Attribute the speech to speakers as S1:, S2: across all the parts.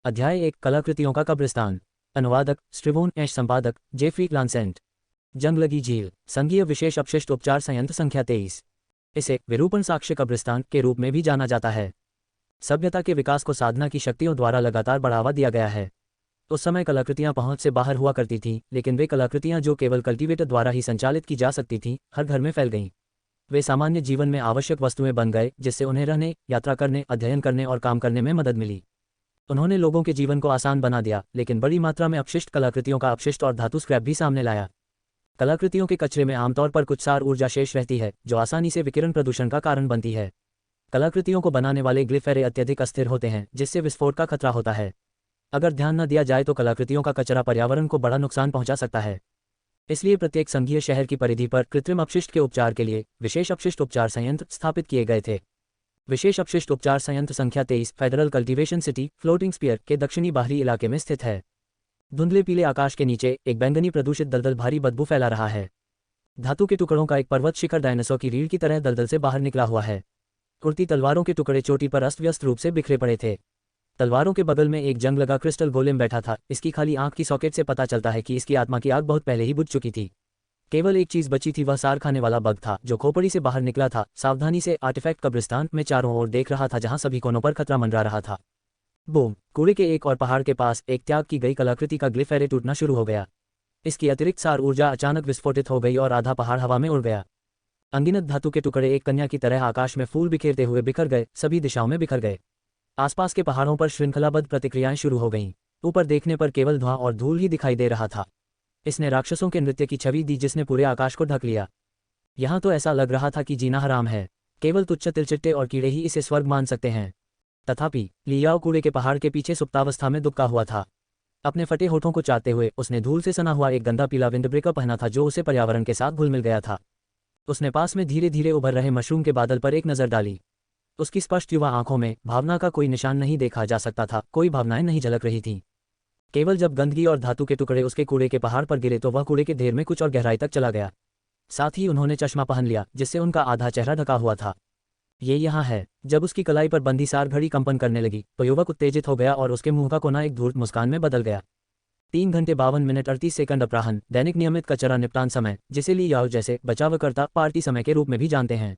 S1: अध्याय 1 कलाकृतियों का कब्रिस्तान। अनुवादक स्ट्रिबोन एश, संपादक जेफ्री लांसेंट। जंग लगी झील, संघीय विशेष अपशिष्ट उपचार संयंत्र संख्या 23। इसे विरूपण साक्ष्य कब्रिस्तान के रूप में भी जाना जाता है। सभ्यता के विकास को साधना की शक्तियों द्वारा लगातार बढ़ावा दिया गया है। उस समय कलाकृतियां पहुंच से बाहर हुआ करती थीं, लेकिन वे कलाकृतियां जो केवल कल्टीवेटर द्वारा ही संचालित की जा सकती थीं, हर घर में फैल गईं। वे सामान्य जीवन में आवश्यक वस्तुएं बन गए, जिससे उन्हें रहने, यात्रा करने, अध्ययन करने और काम करने में मदद मिली। उन्होंने लोगों के जीवन को आसान बना दिया, लेकिन बड़ी मात्रा में अपशिष्ट कलाकृतियों का अपशिष्ट और धातु स्क्रैप भी सामने लाया। कलाकृतियों के कचरे में आमतौर पर कुछ सार ऊर्जा शेष रहती है, जो आसानी से विकिरण प्रदूषण का कारण बनती है। कलाकृतियों को बनाने वाले ग्लिफ एरे अत्यधिक अस्थिर होते हैं, जिससे विस्फोट का खतरा होता है। अगर ध्यान न दिया जाए तो कलाकृतियों का कचरा पर्यावरण को बड़ा नुकसान पहुंचा सकता है। इसलिए प्रत्येक संघीय शहर की परिधि पर कृत्रिम अपशिष्ट के उपचार के लिए विशेष अपशिष्ट उपचार संयंत्र स्थापित किए गए थे। विशेष अपशिष्ट उपचार संयंत्र संख्या 23 federal cultivation city floating spear के दक्षिणी बाहरी इलाके में स्थित है। धुंधले पीले आकाश के नीचे एक बैंगनी प्रदूषित दलदल भारी बदबू फैला रहा है। धातु के टुकड़ों का एक पर्वत शिखर डायनासोर की रीढ़ की तरह दलदल से बाहर निकला हुआ है। उड़ती तलवारों के टुकड़े चोटी पर अस्त व्यस्त रूप से बिखरे पड़े थे। तलवारों के बगल में एक जंग लगा क्रिस्टल गोलेम बैठा था। इसकी खाली आंख की सॉकेट से पता चलता है कि इसकी आत्मा की आग बहुत पहले ही बुझ चुकी थी। केवल एक चीज बची थी, वह सार खाने वाला बग था जो खोपड़ी से बाहर निकला था। सावधानी से आर्टिफैक्ट कब्रिस्तान में चारों ओर देख रहा था, जहां सभी कोनों पर खतरा मंडरा रहा था। बूम! कूड़े के एक और पहाड़ के पास एक त्याग की गई कलाकृति का ग्लिफ एरे टूटना शुरू हो गया। इसकी अतिरिक्त सार ऊर्जा अचानक विस्फोटित हो गई और आधा पहाड़ हवा में उड़ गया। अनगिनत धातु के टुकड़े एक कन्या की तरह आकाश में फूल बिखेरते हुए बिखर गए, सभी दिशाओं में बिखर गए। आसपास के पहाड़ों पर श्रृंखलाबद्ध प्रतिक्रियाएं शुरू हो गईं। ऊपर देखने पर केवल धुआं और धूल ही दिखाई दे रहा था। इसने राक्षसों के नृत्य की छवि दी, जिसने पूरे आकाश को ढक लिया। यहां तो ऐसा लग रहा था कि जीना हराम है। केवल तुच्छ तिलचिट्टे और कीड़े ही इसे स्वर्ग मान सकते हैं। तथापि लियाओ कूड़े के पहाड़ के पीछे सुप्तावस्था में दुबका हुआ था। अपने फटे होठों को चाटते हुए उसने धूल से सना हुआ एक गंदा पीला विंडब्रेकर पहना था, जो उसे पर्यावरण के साथ घुल मिल गया था। उसने पास में धीरे धीरे उभर रहे मशरूम के बादल पर एक नजर डाली। उसकी स्पष्ट युवा आंखों में भावना का कोई निशान नहीं देखा जा सकता था, कोई भावनाएं नहीं झलक रही थीं। केवल जब गंदगी और धातु के टुकड़े उसके कूड़े के पहाड़ पर गिरे तो वह कूड़े के ढेर में कुछ और गहराई तक चला गया। साथ ही उन्होंने चश्मा पहन लिया, जिससे उनका आधा चेहरा ढका हुआ था। ये यहाँ है। जब उसकी कलाई पर बंधी सार घड़ी कंपन करने लगी तो युवक उत्तेजित हो गया और उसके मुंह का कोना एक धूर्त मुस्कान में बदल गया। 3 घंटे 52 मिनट 38 सेकंड अपराह्न, दैनिक नियमित कचरा निपटान समय, जिसे लियाओ जैसे बचावकर्ता पार्टी समय के रूप में भी जानते हैं।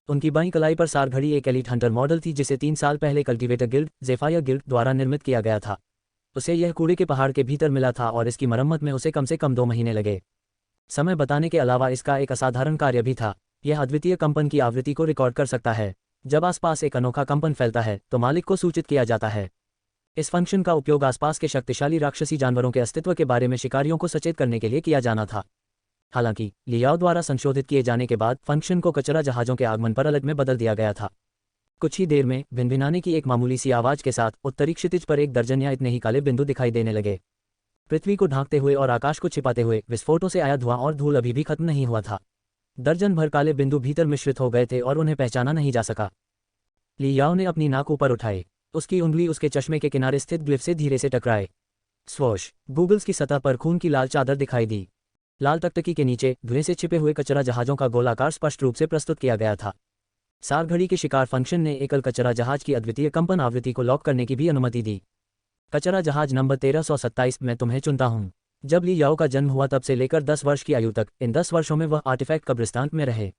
S1: उनकी बाईं कलाई पर सार घड़ी एक एलीट हंटर मॉडल थी, जिसे 3 साल पहले कल्टीवेटर गिल्ड ज़ेफायर गिल्ड द्वारा निर्मित किया गया था। उसे यह कूड़े के पहाड़ के भीतर मिला था और इसकी मरम्मत में उसे कम से कम 2 महीने लगे। समय बताने के अलावा इसका एक असाधारण कार्य भी था। यह अद्वितीय कंपन की आवृत्ति को रिकॉर्ड कर सकता है। जब आसपास एक अनोखा कंपन फैलता है तो मालिक को सूचित किया जाता है। इस फंक्शन का उपयोग आसपास के शक्तिशाली राक्षसी जानवरों के अस्तित्व के बारे में शिकारियों को सचेत करने के लिए किया जाना था। हालांकि लियाओ द्वारा संशोधित किए जाने के बाद फंक्शन को कचरा जहाजों के आगमन पर अलग में बदल दिया गया था। कुछ ही देर में भिनभिनाने की एक मामूली सी आवाज के साथ उत्तरी क्षितिज पर एक दर्जन या इतने ही काले बिंदु दिखाई देने लगे। पृथ्वी को ढांकते हुए और आकाश को छिपाते हुए विस्फोटों से आया धुआं और धूल अभी भी खत्म नहीं हुआ था। दर्जन भर काले बिंदु भीतर मिश्रित हो गए थे और उन्हें पहचाना नहीं जा सका। लियाओ ने अपनी नाक ऊपर उठाई। उसकी उंगली उसके चश्मे के किनारे स्थित ग्लिफ से धीरे से टकराए। स्वोश! गूगल्स की सतह पर खून की लाल चादर दिखाई दी। लाल टकटकी के नीचे धुएं से छिपे हुए कचरा जहाजों का गोलाकार स्पष्ट रूप से प्रस्तुत किया गया था। सार घड़ी के शिकार फंक्शन ने एकल कचरा जहाज की अद्वितीय कंपन आवृत्ति को लॉक करने की भी अनुमति दी। कचरा जहाज नंबर 1327, मैं तुम्हें चुनता हूँ। जब लियाओ का जन्म हुआ तब से लेकर 10 वर्ष की आयु तक इन 10 वर्षों में वह आर्टिफैक्ट कब्रिस्तान में रहे।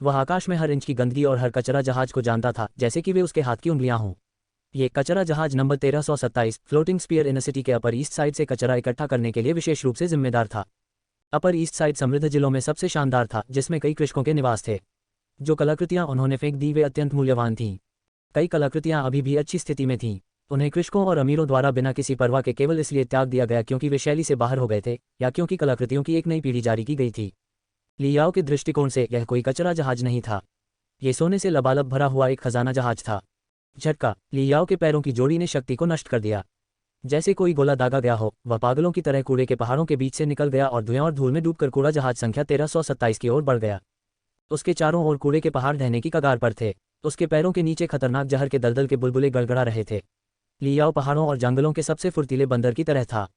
S1: वह आकाश में हर इंच की गंदगी और हर कचरा जहाज को जानता था, जैसे कि वे उसके हाथ की उंगलियां हों। ये कचरा जहाज number 1327 floating spear in city के अपर ईस्ट साइड से कचरा इकट्ठा करने के लिए विशेष रूप से जिम्मेदार था। अपर ईस्ट साइड समृद्ध जिलों में सबसे शानदार था, जिसमें कई कृषकों के निवास थे। जो कलाकृतियां उन्होंने फेंक दी वे अत्यंत मूल्यवान थीं। कई कलाकृतियां अभी भी अच्छी स्थिति में थीं। उन्हें कृषकों और अमीरों द्वारा बिना किसी परवाह के केवल इसलिए त्याग दिया गया क्योंकि वे शैली से बाहर हो गए थे, या क्योंकि कलाकृतियों की एक नई पीढ़ी जारी की गई थी। लियाओ के दृष्टिकोण से यह कोई कचरा जहाज नहीं था। ये सोने से लबालब भरा हुआ एक खजाना जहाज था। झटका! लियाओ के पैरों की जोड़ी ने शक्ति को नष्ट कर दिया। जैसे कोई गोला दागा गया हो, वह पागलों की तरह कूड़े के पहाड़ों के बीच से निकल गया और धुएं और धूल में डूबकर कूड़ा जहाज संख्या 1327 की ओर बढ़ गया। उसके चारों ओर कूड़े के पहाड़ ढहने की कगार पर थे। उसके पैरों के नीचे खतरनाक जहर के दलदल के बुलबुले गड़गड़ा रहे थे। लियाओ पहाड़ों और जंगलों के सबसे फुर्तीले बंदर की तरह था।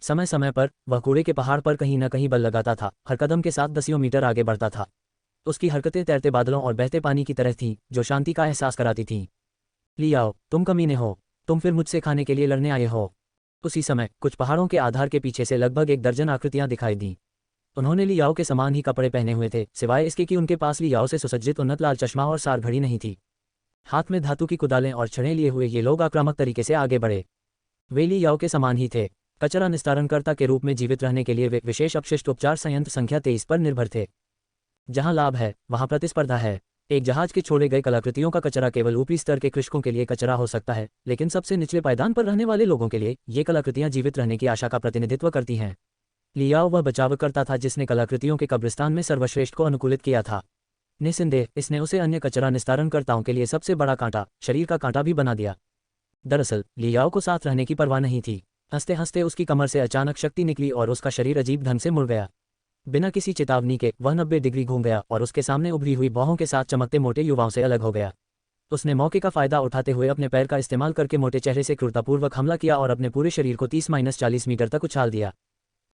S1: समय समय पर वह कूड़े के पहाड़ पर कहीं न कहीं बल लगाता था, हर कदम के साथ दसियों मीटर आगे बढ़ता था। उसकी हरकतें तैरते बादलों और बहते पानी की तरह थीं, जो शांति का एहसास कराती थीं। लियाओ, तुम कमीने हो। तुम फिर मुझसे खाने के लिए लड़ने आए हो? उसी समय कुछ पहाड़ों के आधार के पीछे से लगभग एक दर्जन आकृतियां दिखाई दी। उन्होंने ली याओ के समान ही कपड़े पहने हुए थे, सिवाय इसके कि उनके पास ली याओ से सुसज्जित उन्नत लाल चश्मा और सार घड़ी नहीं थी। हाथ में धातु की कुदालें और छड़ें लिए हुए ये लोग आक्रामक तरीके से आगे बढ़े। वे ली याओ के समान ही थे। कचरा निस्तारणकर्ता के रूप में जीवित रहने के लिए वे विशेष अपशिष्ट उपचार संयंत्र संख्या 23 पर निर्भर थे। जहां लाभ है वहां प्रतिस्पर्धा है। एक जहाज के छोड़े गए कलाकृतियों का कचरा केवल ऊपरी स्तर के कृषकों के लिए कचरा हो सकता है, लेकिन सबसे निचले पायदान पर रहने वाले लोगों के लिए ये कलाकृतियां जीवित रहने की आशा का प्रतिनिधित्व करती हैं। लियाओ वह बचावकर्ता था जिसने कलाकृतियों के कब्रिस्तान में सर्वश्रेष्ठ को अनुकूलित किया था। निस्संदेह इसने उसे अन्य कचरा निस्तारणकर्ताओं के लिए सबसे बड़ा कांटा, शरीर का कांटा भी बना दिया। दरअसल लियाओ को साथ रहने की परवाह नहीं थी। हंसते हंसते उसकी कमर से अचानक शक्ति निकली और उसका शरीर अजीब ढंग से मुड़ गया। बिना किसी चेतावनी के वह 90 डिग्री घूम गया और उसके सामने उभरी हुई बाहों के साथ चमकते मोटे युवाओं से अलग हो गया। उसने मौके का फायदा उठाते हुए अपने पैर का इस्तेमाल करके मोटे चेहरे से क्रूरतापूर्वक हमला किया और अपने पूरे शरीर को 30-40 मीटर तक उछाल दिया।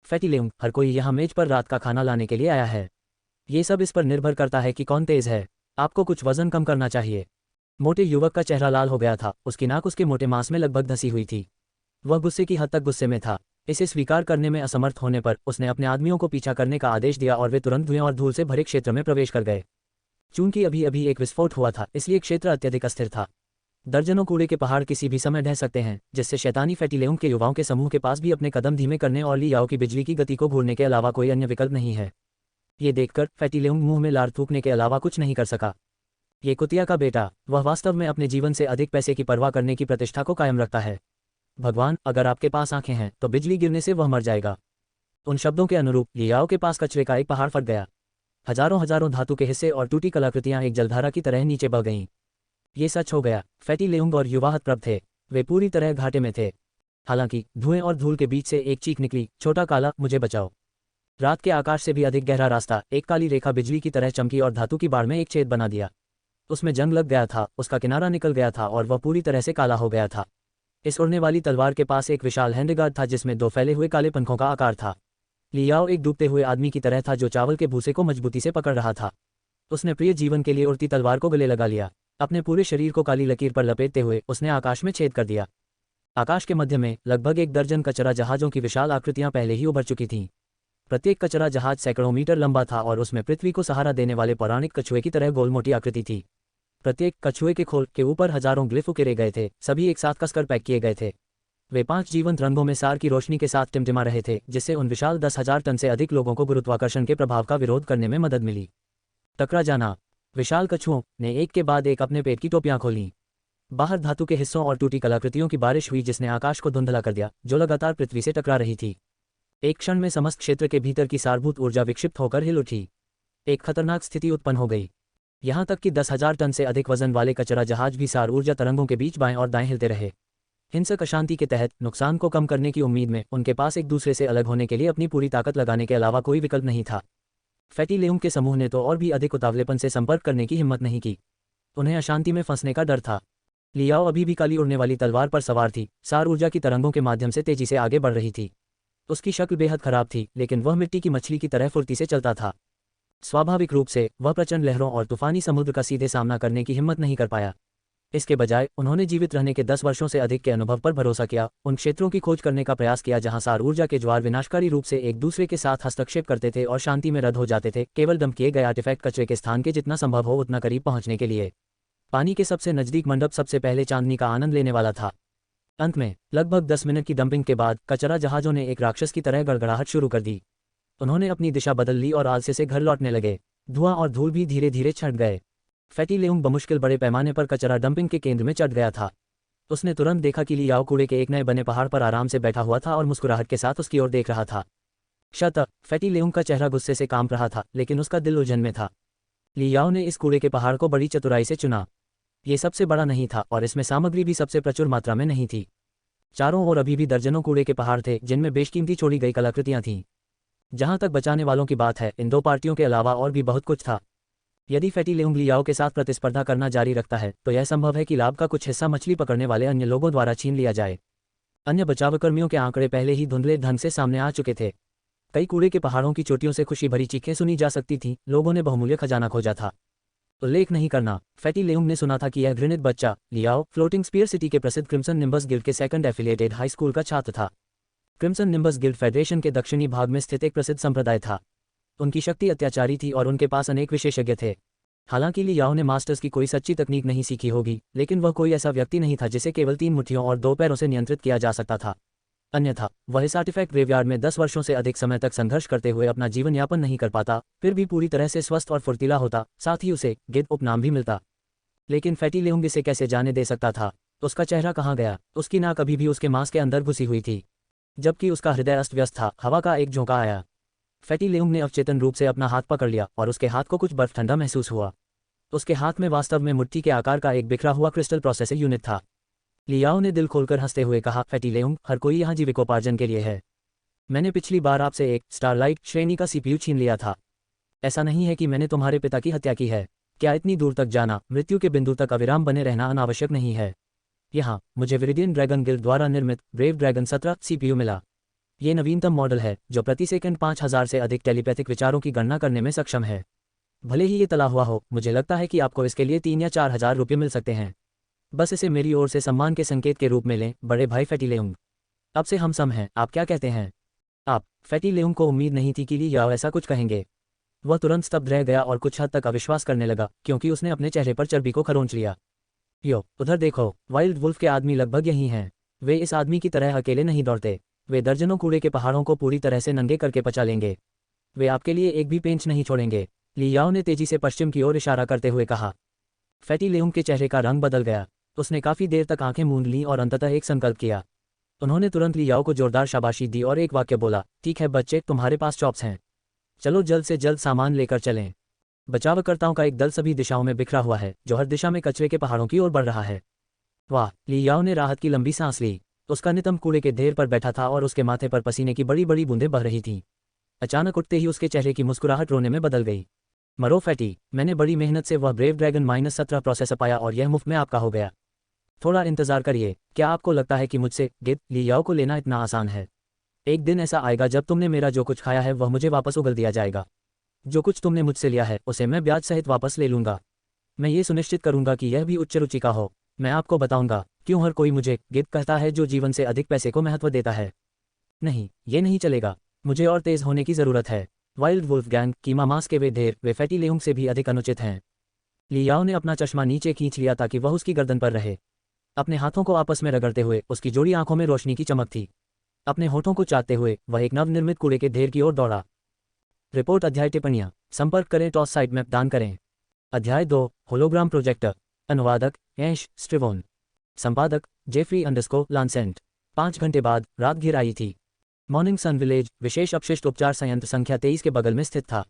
S1: फैटी लेउंग, हर कोई यहाँ मेज पर रात का खाना लाने के लिए आया है। ये सब इस पर निर्भर करता है कि कौन तेज है। आपको कुछ वजन कम करना चाहिए। मोटे युवक का चेहरा लाल हो गया था, उसकी नाक उसके मोटे मांस में लगभग धसी हुई थी। वह गुस्से की हद तक गुस्से में था। इसे स्वीकार करने में असमर्थ होने पर उसने अपने आदमियों को पीछा करने का आदेश दिया और वे तुरंत धुएं और धूल से भरे क्षेत्र में प्रवेश कर गए। चूंकि अभी अभी एक विस्फोट हुआ था, इसलिए क्षेत्र अत्यधिक अस्थिर था। दर्जनों कूड़े के पहाड़ किसी भी समय ढह सकते हैं, जिससे शैतानी फैटी लेउंग के युवाओं के समूह के पास भी अपने कदम धीमे करने और ली याओ की बिजली की गति को घूरने के अलावा कोई अन्य विकल्प नहीं है। ये देखकर फैटी लेउंग मुंह में लार थूकने के अलावा कुछ नहीं कर सका। ये कुतिया का बेटा, वह वास्तव में अपने जीवन से अधिक पैसे की परवाह करने की प्रतिष्ठा को कायम रखता है। भगवान, अगर आपके पास आंखें हैं तो बिजली गिरने से वह मर जाएगा। उन शब्दों के अनुरूप लियाओ के पास कचरे का एक पहाड़ फट गया। हजारों हजारों धातु के हिस्से और टूटी कलाकृतियां एक जलधारा की तरह नीचे बह गईं। ये सच हो गया। फैटी लेउंग और युवा हतप्रभ थे। वे पूरी तरह घाटे में थे। हालांकि धुएं और धूल के बीच से एक चीख निकली, छोटा काला, मुझे बचाओ। रात के आकाश से भी अधिक गहरा रास्ता, एक काली रेखा बिजली की तरह चमकी और धातु की बाड़ में एक छेद बना दिया। उसमें जंग लग गया था, उसका किनारा निकल गया था और वह पूरी तरह से काला हो गया था। इस उड़ने वाली तलवार के पास एक विशाल हैंडगार्ड था जिसमें 2 फैले हुए काले पंखों का आकार था। लियाओ एक डूबते हुए आदमी की तरह था जो चावल के भूसे को मजबूती से पकड़ रहा था। उसने प्रिय जीवन के लिए उड़ती तलवार को गले लगा लिया। अपने पूरे शरीर को काली लकीर पर लपेटते हुए उसने आकाश में छेद कर दिया। आकाश के मध्य में लगभग एक दर्जन कचरा जहाजों की विशाल आकृतियां पहले ही उभर चुकी थीं। प्रत्येक कचरा जहाज सैकड़ों मीटर लंबा था और उसमें पृथ्वी को सहारा देने वाले पौराणिक कछुए की तरह गोल मोटी आकृति थी। प्रत्येक कछुए के खोल के ऊपर हजारों ग्लिफ उकेरे गए थे, सभी एक साथ कसकर पैक किए गए थे। वे 5 जीवंत रंगों में सार की रोशनी के साथ टिमटिमा रहे थे, जिससे उन विशाल 10,000 टन से अधिक लोगों को गुरुत्वाकर्षण के प्रभाव का विरोध करने में मदद मिली। टकरा जाना। विशाल कछुओं ने एक के बाद एक अपने पेट की टोपियां खोलीं। बाहर धातु के हिस्सों और टूटी कलाकृतियों की बारिश हुई जिसने आकाश को धुंधला कर दिया, जो लगातार पृथ्वी से टकरा रही थी। एक क्षण में समस्त क्षेत्र के भीतर की सारभूत ऊर्जा विक्षिप्त होकर हिल उठी। एक खतरनाक स्थिति उत्पन्न हो गई। यहां तक कि 10,000 टन से अधिक वजन वाले कचरा जहाज भी सार ऊर्जा तरंगों के बीच बाएं और दाएं हिलते रहे। हिंसक अशांति के तहत नुकसान को कम करने की उम्मीद में उनके पास एक दूसरे से अलग होने के लिए अपनी पूरी ताकत लगाने के अलावा कोई विकल्प नहीं था। फैटी लेउंग के समूह ने तो और भी अधिक उतावलेपन से संपर्क करने की हिम्मत नहीं की। उन्हें अशांति में फंसने का डर था। लियाओ अभी भी काली उड़ने वाली तलवार पर सवार थी, सार ऊर्जा की तरंगों के माध्यम से तेजी से आगे बढ़ रही थी। उसकी शक्ल बेहद खराब थी, लेकिन वह मिट्टी की मछली की तरह फुर्ती से चलता था। स्वाभाविक रूप से वह प्रचंड लहरों और तूफानी समुद्र का सीधे सामना करने की हिम्मत नहीं कर पाया। इसके बजाय उन्होंने जीवित रहने के 10 वर्षों से अधिक के अनुभव पर भरोसा किया, उन क्षेत्रों की खोज करने का प्रयास किया जहां सार ऊर्जा के ज्वार विनाशकारी रूप से एक दूसरे के साथ हस्तक्षेप करते थे और शांति में रद्द हो जाते थे, केवल डंप किए गए आर्टिफैक्ट कचरे के स्थान के जितना संभव हो उतना करीब पहुंचने के लिए। पानी के सबसे नजदीक मंडप सबसे पहले चांदनी का आनंद लेने वाला था। अंत में लगभग 10 मिनट की डंपिंग के बाद कचरा जहाजों ने एक राक्षस की तरह गड़गड़ाहट शुरू कर दी। उन्होंने अपनी दिशा बदल ली और आलसे से घर लौटने लगे। धुआं और धूल भी धीरे धीरे छंट गए। फैटी लेउंग बमुश्किल बड़े पैमाने पर कचरा डंपिंग के केंद्र में चढ़ गया था। उसने तुरंत देखा कि लियाओ कूड़े के एक नए बने पहाड़ पर आराम से बैठा हुआ था और मुस्कुराहट के साथ उसकी ओर देख रहा था। फैटी लेउंग का चेहरा गुस्से से कांप रहा था, लेकिन उसका दिल उलझन में था। लियाओ ने इस कूड़े के पहाड़ को बड़ी चतुराई से चुना। ये सबसे बड़ा नहीं था और इसमें सामग्री भी सबसे प्रचुर मात्रा में नहीं थी। चारों ओर अभी भी दर्जनों कूड़े के पहाड़ थे जिनमें बेशकीमती छोड़ी गई कलाकृतियां थीं। जहां तक बचाने वालों की बात है, इन 2 पार्टियों के अलावा और भी बहुत कुछ था। यदि फैटी लेउंग लियाओ के साथ प्रतिस्पर्धा करना जारी रखता है तो यह संभव है कि लाभ का कुछ हिस्सा मछली पकड़ने वाले अन्य लोगों द्वारा छीन लिया जाए। अन्य बचावकर्मियों के आंकड़े पहले ही धुंधले ढंग से सामने आ चुके थे। कई कूड़े के पहाड़ों की चोटियों से खुशी भरी चीखें सुनी जा सकती थीं, लोगों ने बहुमूल्य खजाना खोजा था। उल्लेख नहीं करना। फैटी लेउंग ने सुना था कि यह घृणित बच्चा लियाओ फ्लोटिंग स्पीयर सिटी के प्रसिद्ध क्रिम्सन निम्बस गिल्ड के सेकंड एफिलिएटेड हाई स्कूल का छात्र था। क्रिम्सन निम्बस गिल्ड फेडरेशन के दक्षिणी भाग में स्थित एक प्रसिद्ध संप्रदाय था। उनकी शक्ति अत्याचारी थी और उनके पास अनेक विशेषज्ञ थे। हालांकि लियाओ ने मास्टर्स की कोई सच्ची तकनीक नहीं सीखी होगी, लेकिन वह कोई ऐसा व्यक्ति नहीं था जिसे केवल 3 मुट्ठियों और 2 पैरों से नियंत्रित किया जा सकता था। अन्यथा वह इस आर्टिफैक्ट ग्रेवयार्ड में 10 वर्षों से अधिक समय तक संघर्ष करते हुए अपना जीवन यापन नहीं कर पाता, फिर भी पूरी तरह से स्वस्थ और फुर्तीला होता, साथ ही उसे गिद्ध उपनाम भी मिलता। लेकिन फैटी लेउंग इसे कैसे जाने दे सकता था? उसका चेहरा कहाँ गया? उसकी नाक अभी भी उसके मांस के अंदर घुसी हुई थी, जबकि उसका हृदय अस्त व्यस्त था। हवा का एक झोंका आया। फैटी लेउंग ने अवचेतन रूप से अपना हाथ पकड़ लिया और उसके हाथ को कुछ बर्फ ठंडा महसूस हुआ। उसके हाथ में वास्तव में मुट्ठी के आकार का एक बिखरा हुआ क्रिस्टल प्रोसेसर यूनिट था। लियाओ ने दिल खोलकर हंसते हुए कहा, फैटी लेउंग, हर कोई यहाँ जीविकोपार्जन के लिए है। मैंने पिछली बार आपसे एक स्टारलाइट श्रेणी का सीपीयू छीन लिया था। ऐसा नहीं है कि मैंने तुम्हारे पिता की हत्या की है। क्या इतनी दूर तक जाना, मृत्यु के बिंदु तक अविराम बने रहना अनावश्यक नहीं है? यहाँ मुझे विरिडियन ड्रैगन गिल्ड द्वारा निर्मित ब्रेव ड्रैगन 17 सीपीयू मिला। ये नवीनतम मॉडल है जो प्रति सेकंड 5000 से अधिक टेलीपैथिक विचारों की गणना करने में सक्षम है। भले ही ये तला हुआ हो, मुझे लगता है कि आपको इसके लिए 3 या 4 हज़ार रुपये मिल सकते हैं। बस इसे मेरी ओर से सम्मान के संकेत के रूप में लें, बड़े भाई फैटी लेउंग। अब से हम सम हैं, आप क्या कहते हैं? आप? फैटी लेउंग को उम्मीद नहीं थी कि लियाओ ऐसा कुछ कहेंगे। वह तुरंत स्तब्ध रह गया और कुछ हद तक अविश्वास करने लगा, क्योंकि उसने अपने चेहरे पर चर्बी को खरोंच लिया। यो, उधर देखो, वाइल्ड वुल्फ के आदमी लगभग यही हैं। वे इस आदमी की तरह अकेले नहीं दौड़ते। वे दर्जनों कूड़े के पहाड़ों को पूरी तरह से नंगे करके पचा लेंगे। वे आपके लिए एक भी पेंच नहीं छोड़ेंगे। लियाओ ने तेजी से पश्चिम की ओर इशारा करते हुए कहा। फैटी लेउंग के चेहरे का रंग बदल गया। उसने काफी देर तक आंखें मूंद लीं और अंततः एक संकल्प किया। उन्होंने तुरंत लियाओ को जोरदार शाबाशी दी और एक वाक्य बोला, ठीक है बच्चे, तुम्हारे पास चॉप्स हैं। चलो जल्द से जल्द सामान लेकर चलें। बचावकर्ताओं का एक दल सभी दिशाओं में बिखरा हुआ है, जो हर दिशा में कचरे के पहाड़ों की ओर बढ़ रहा है। वाह! लियाओ ने राहत की लंबी सांस ली। उसका नितंब कूड़े के ढेर पर बैठा था और उसके माथे पर पसीने की बड़ी बड़ी बूंदें बह रही थीं। अचानक उठते ही उसके चेहरे की मुस्कुराहट रोने में बदल गई। मरो फैटी, मैंने बड़ी मेहनत से वह ब्रेव ड्रैगन -17 प्रोसेसर पाया और यह मुफ्त में आपका हो गया। थोड़ा इंतजार करिए। क्या आपको लगता है कि मुझसे गिद्ध लियाओ को लेना इतना आसान है? एक दिन ऐसा आएगा जब तुमने मेरा जो कुछ खाया है वह मुझे वापस उगल दिया जाएगा। जो कुछ तुमने मुझसे लिया है उसे मैं ब्याज सहित वापस ले लूंगा। मैं ये सुनिश्चित करूंगा कि यह भी उच्च रुचि का हो। मैं आपको बताऊंगा क्यों हर कोई मुझे गिद्ध कहता है, जो जीवन से अधिक पैसे को महत्व देता है। नहीं, ये नहीं चलेगा। मुझे और तेज होने की जरूरत है। वाइल्ड वुल्फ गैंग, कीमा मांस के वे ढेर, वे फैटी लेउंग से भी अधिक अनुचित हैं। लियाओ ने अपना चश्मा नीचे खींच लिया ताकि वह उसकी गर्दन पर रहे। अपने हाथों को आपस में रगड़ते हुए उसकी जोड़ी आंखों में रोशनी की चमक थी। अपने होठों को चाटते हुए वह एक नवनिर्मित कूड़े के ढेर की ओर दौड़ा। रिपोर्ट अध्याय टिप्पणियां संपर्क करें टॉस साइट मैप दान करें। अध्याय 2 होलोग्राम प्रोजेक्टर। अनुवादक ऐश स्ट्रिवोन। संपादक जेफरी लांसेंट। 5 घंटे बाद रात घिर आई थी। मॉर्निंग सन विलेज विशेष अपशिष्ट उपचार संयंत्र संख्या 23 के बगल में स्थित था।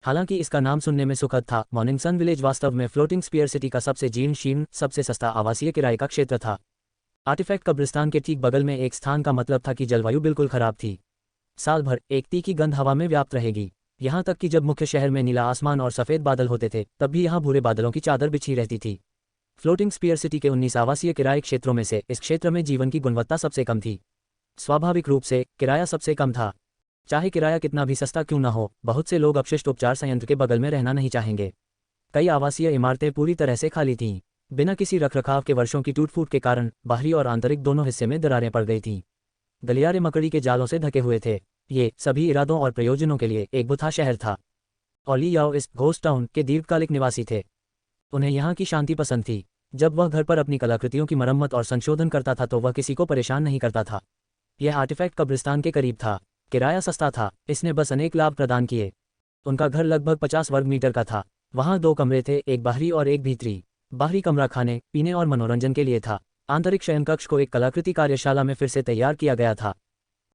S1: हालांकि इसका नाम सुनने में सुखद था, मॉर्निंग सन विलेज वास्तव में फ्लोटिंग स्पीयर सिटी का सबसे जीर्ण शीर्ण, सबसे सस्ता आवासीय किराए का क्षेत्र था। आर्टिफैक्ट कब्रिस्तान के ठीक बगल में एक स्थान का मतलब था कि जलवायु बिल्कुल खराब थी। साल भर एक तीखी गंध हवा में व्याप्त रहेगी। यहाँ तक कि जब मुख्य शहर में नीला आसमान और सफ़ेद बादल होते थे, तब भी यहाँ भूरे बादलों की चादर बिछी रहती थी। फ्लोटिंग स्पीयर सिटी के 19 आवासीय किराए क्षेत्रों में से इस क्षेत्र में जीवन की गुणवत्ता सबसे कम थी। स्वाभाविक रूप से किराया सबसे कम था। चाहे किराया कितना भी सस्ता क्यों न हो, बहुत से लोग अपशिष्ट उपचार संयंत्र के बगल में रहना नहीं चाहेंगे। कई आवासीय इमारतें पूरी तरह से खाली थीं। बिना किसी रखरखाव के वर्षों की टूट फूट के कारण बाहरी और आंतरिक दोनों हिस्से में दरारें पड़ गई थीं। गलियारे मकड़ी के जालों से ढके हुए थे। ये सभी इरादों और प्रयोजनों के लिए एक बुथा शहर था। और लियाओ इस घोस्ट टाउन के दीर्घकालिक निवासी थे। उन्हें यहाँ की शांति पसंद थी। जब वह घर पर अपनी कलाकृतियों की मरम्मत और संशोधन करता था तो वह किसी को परेशान नहीं करता था। यह आर्टिफैक्ट कब्रिस्तान के करीब था। किराया सस्ता था। इसने बस अनेक लाभ प्रदान किए। उनका घर लगभग 50 वर्ग मीटर का था। वहाँ 2 कमरे थे, एक बाहरी और एक भीतरी। बाहरी कमरा खाने पीने और मनोरंजन के लिए था। आंतरिक शयनकक्ष को एक कलाकृति कार्यशाला में फिर से तैयार किया गया था।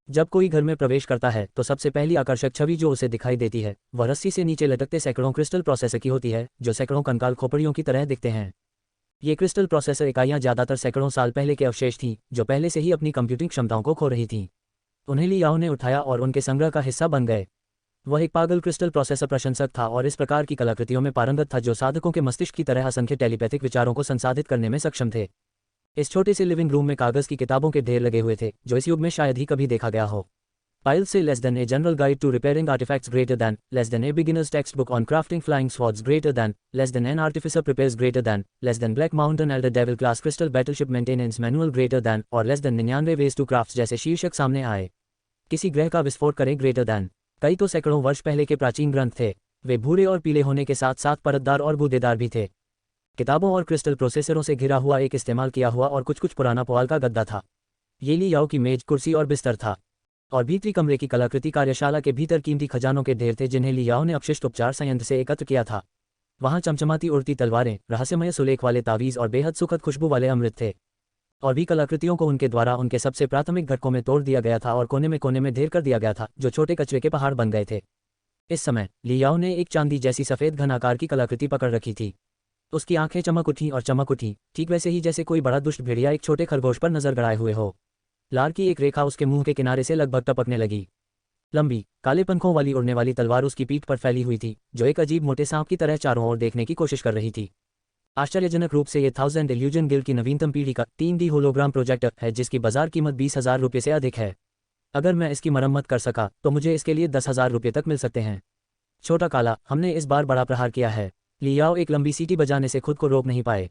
S1: जब कोई घर में प्रवेश करता है तो सबसे पहली आकर्षक छवि जो उसे दिखाई देती है वह रस्सी से नीचे लटकते सैकड़ों क्रिस्टल प्रोसेसर की होती है, जो सैकड़ों कंकाल खोपड़ियों की तरह दिखते हैं। ये क्रिस्टल प्रोसेसर इकाइयाँ ज़्यादातर सैकड़ों साल पहले के अवशेष थीं, जो पहले से ही अपनी कंप्यूटिंग क्षमताओं को खो रही थीं। उन्हें लियाओ ने उठाया और उनके संग्रह का हिस्सा बन गए। वह एक पागल क्रिस्टल प्रोसेसर प्रशंसक था और इस प्रकार की कलाकृतियों में पारंगत था जो साधकों के मस्तिष्क की तरह असंख्य टेलीपैथिक विचारों को संसाधित करने में सक्षम थे। इस छोटे से लिविंग रूम में कागज की किताबों के ढेर लगे हुए थे, जो इस युग में शायद ही कभी देखा गया हो। Pile say less than a general guide to repairing artifacts greater than, less than a beginner's textbook on crafting flying swords greater than, less than an artificer prepares greater than, less than Black Mountain Elder Devil class crystal battleship maintenance manual greater than, और less than 99 ways to crafts जैसे शीर्षक सामने आए। किसी ग्रह का विस्फोट करें greater than। कई तो सैकड़ों वर्ष पहले के प्राचीन ग्रंथ थे। वे भूरे और पीले होने के साथ साथ परतदार और बूंदेदार भी थे। किताबों और क्रिस्टल प्रोसेसरों से घिरा हुआ एक इस्तेमाल किया हुआ और कुछ पुराना पुआल का गद्दा था। ये ली याओ की मेज, कुर्सी और बिस्तर था। और भीतरी कमरे की कलाकृति कार्यशाला के भीतर कीमती खजानों के ढेर थे जिन्हें ली याओ ने अपशिष्ट उपचार संयंत्र से एकत्र किया था। वहां चमचमाती उड़ती तलवारें, रहस्यमय सुलेख वाले तावीज़ और बेहद सुखद खुशबू वाले अमृत थे। और भी कलाकृतियों को उनके द्वारा उनके सबसे प्राथमिक घटकों में तोड़ दिया गया था और कोने में ढेर कर दिया गया था जो छोटे कचरे के पहाड़ बन गए थे। इस समय ली याओ ने एक चांदी जैसी सफ़ेद घन आकार की कलाकृति पकड़ रखी थी। उसकी आंखें चमक उठी, ठीक वैसे ही जैसे कोई बड़ा दुष्ट भेड़िया एक छोटे खरगोश पर नजर गड़ाए हुए हो। लार की एक रेखा उसके मुंह के किनारे से लगभग टपकने लगी। लंबी काले पंखों वाली उड़ने वाली तलवार उसकी पीठ पर फैली हुई थी जो एक अजीब मोटे सांप की तरह चारों ओर देखने की कोशिश कर रही थी। आश्चर्यजनक रूप से ये 1000 इल्यूजन गिल्ड की नवीनतम पीढ़ी का 3D होलोग्राम प्रोजेक्टर है जिसकी बाजार कीमत 20,000 रुपये से अधिक है। अगर मैं इसकी मरम्मत कर सका तो मुझे इसके लिए 10,000 रुपये तक मिल सकते हैं। छोटा काला, हमने इस बार बड़ा प्रहार किया है। ली याओ एक लंबी सीटी बजाने से खुद को रोक नहीं पाए।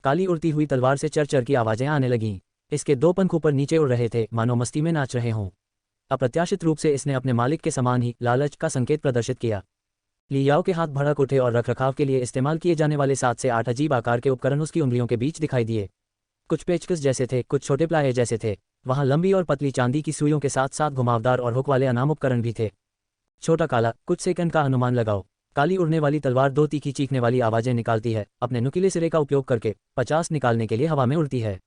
S1: काली उड़ती हुई तलवार से चर की आवाजें आने लगीं। इसके दो पंख ऊपर नीचे उड़ रहे थे मानो मस्ती में नाच रहे हों। अप्रत्याशित रूप से इसने अपने मालिक के समान ही लालच का संकेत प्रदर्शित किया। ली याओ के हाथ भड़क उठे और रखरखाव के लिए इस्तेमाल किए जाने वाले 7 से 8 अजीब आकार के उपकरण उसकी उंगलियों के बीच दिखाई दिए। कुछ पेचकस जैसे थे, कुछ छोटे प्लाये जैसे थे। वहां लंबी और पतली चांदी की सुइयों के साथ साथ घुमावदार और हुक वाले अनाम उपकरण भी थे। छोटा काला, कुछ सेकंड का अनुमान लगाओ। काली उड़ने वाली तलवार 2 तीखी चीखने वाली आवाजें निकालती है, अपने नुकीले सिरे का उपयोग करके 50 निकालने के लिए हवा में उड़ती है।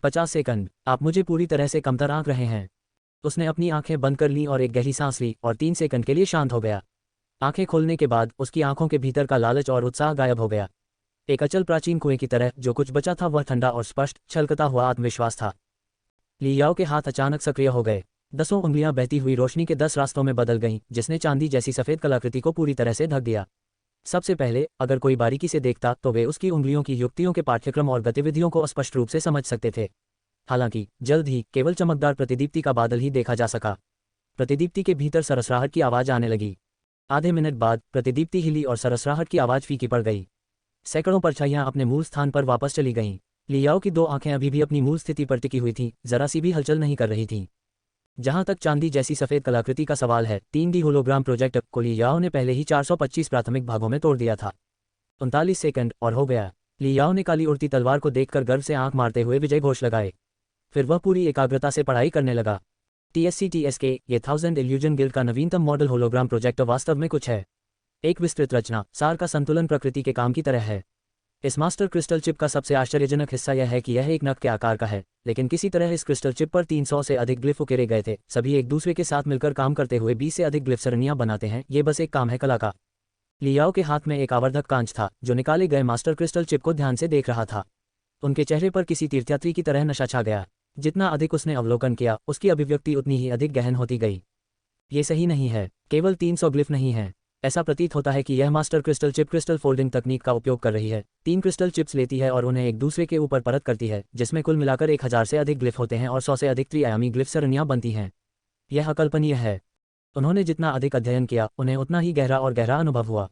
S1: 50 सेकंड, आप मुझे पूरी तरह से कमतर आंक रहे हैं। उसने अपनी आंखें बंद कर लीं और एक गहरी सांस ली और 3 सेकंड के लिए शांत हो गया। आंखें खोलने के बाद उसकी आंखों के भीतर का लालच और उत्साह गायब हो गया। एक अचल प्राचीन कुएं की तरह जो कुछ बचा था वह ठंडा और स्पष्ट छलकता हुआ आत्मविश्वास था। ली याओ के हाथ अचानक सक्रिय हो गए। 10 उंगलियां बहती हुई रोशनी के 10 रास्तों में बदल गईं जिसने चांदी जैसी सफ़ेद कलाकृति को पूरी तरह से ढक दिया। सबसे पहले अगर कोई बारीकी से देखता तो वे उसकी उंगलियों की युक्तियों के पाठ्यक्रम और गतिविधियों को स्पष्ट रूप से समझ सकते थे। हालांकि जल्द ही केवल चमकदार प्रतिदीप्ति का बादल ही देखा जा सका। प्रतिदीप्ति के भीतर सरसराहट की आवाज़ आने लगी। आधे मिनट बाद प्रतिदीप्ति हिली और सरसराहट की आवाज़ फीकी पड़ गई। सैकड़ों परछाइयां अपने मूल स्थान पर वापस चली गईं। ली याओ की 2 आंखें अभी भी अपनी मूल स्थिति पर टिकी हुई थीं, जरा सी भी हलचल नहीं कर रही थीं। जहां तक चांदी जैसी सफ़ेद कलाकृति का सवाल है, 3D होलोग्राम प्रोजेक्टर को ली याओ ने पहले ही 425 प्राथमिक भागों में तोड़ दिया था। 39 सेकंड और हो गया। ली याओ ने काली उड़ती तलवार को देखकर गर्व से आंख मारते हुए विजय घोष लगाए। फिर वह पूरी एकाग्रता से पढ़ाई करने लगा। TSC ये 1000 इल्यूजन गिल्ड का नवीनतम मॉडल होलोग्राम प्रोजेक्टर वास्तव में कुछ है। एक विस्तृत रचना, सार का संतुलन प्रकृति के काम की तरह है। इस मास्टर क्रिस्टल चिप का सबसे आश्चर्यजनक हिस्सा यह है कि यह एक नग के आकार का है, लेकिन किसी तरह इस क्रिस्टल चिप पर 300 से अधिक ग्लिफ उकेरे गए थे। सभी एक दूसरे के साथ मिलकर काम करते हुए 20 से अधिक ग्लिफ सरणियां बनाते हैं। ये बस एक काम है कला का। ली याओ के हाथ में एक आवर्धक कांच था जो निकाले गए मास्टर क्रिस्टल चिप को ध्यान से देख रहा था। उनके चेहरे पर किसी तीर्थयात्री की तरह नशा छा गया। जितना अधिक उसने अवलोकन किया उसकी अभिव्यक्ति उतनी ही अधिक गहन होती गई। ये सही नहीं है, केवल 300 ग्लिफ नहीं है। ऐसा प्रतीत होता है कि यह master crystal chip crystal folding तकनीक का उपयोग कर रही है। 3 क्रिस्टल चिप्स लेती है और उन्हें एक दूसरे के ऊपर परत करती है जिसमें कुल मिलाकर 1000 से अधिक ग्लिफ होते हैं और 100 से अधिक त्रिआयामी ग्लिफ सरणियां बनती हैं। यह अकल्पनीय है। उन्होंने जितना अधिक अध्ययन किया उन्हें उतना ही गहरा अनुभव हुआ।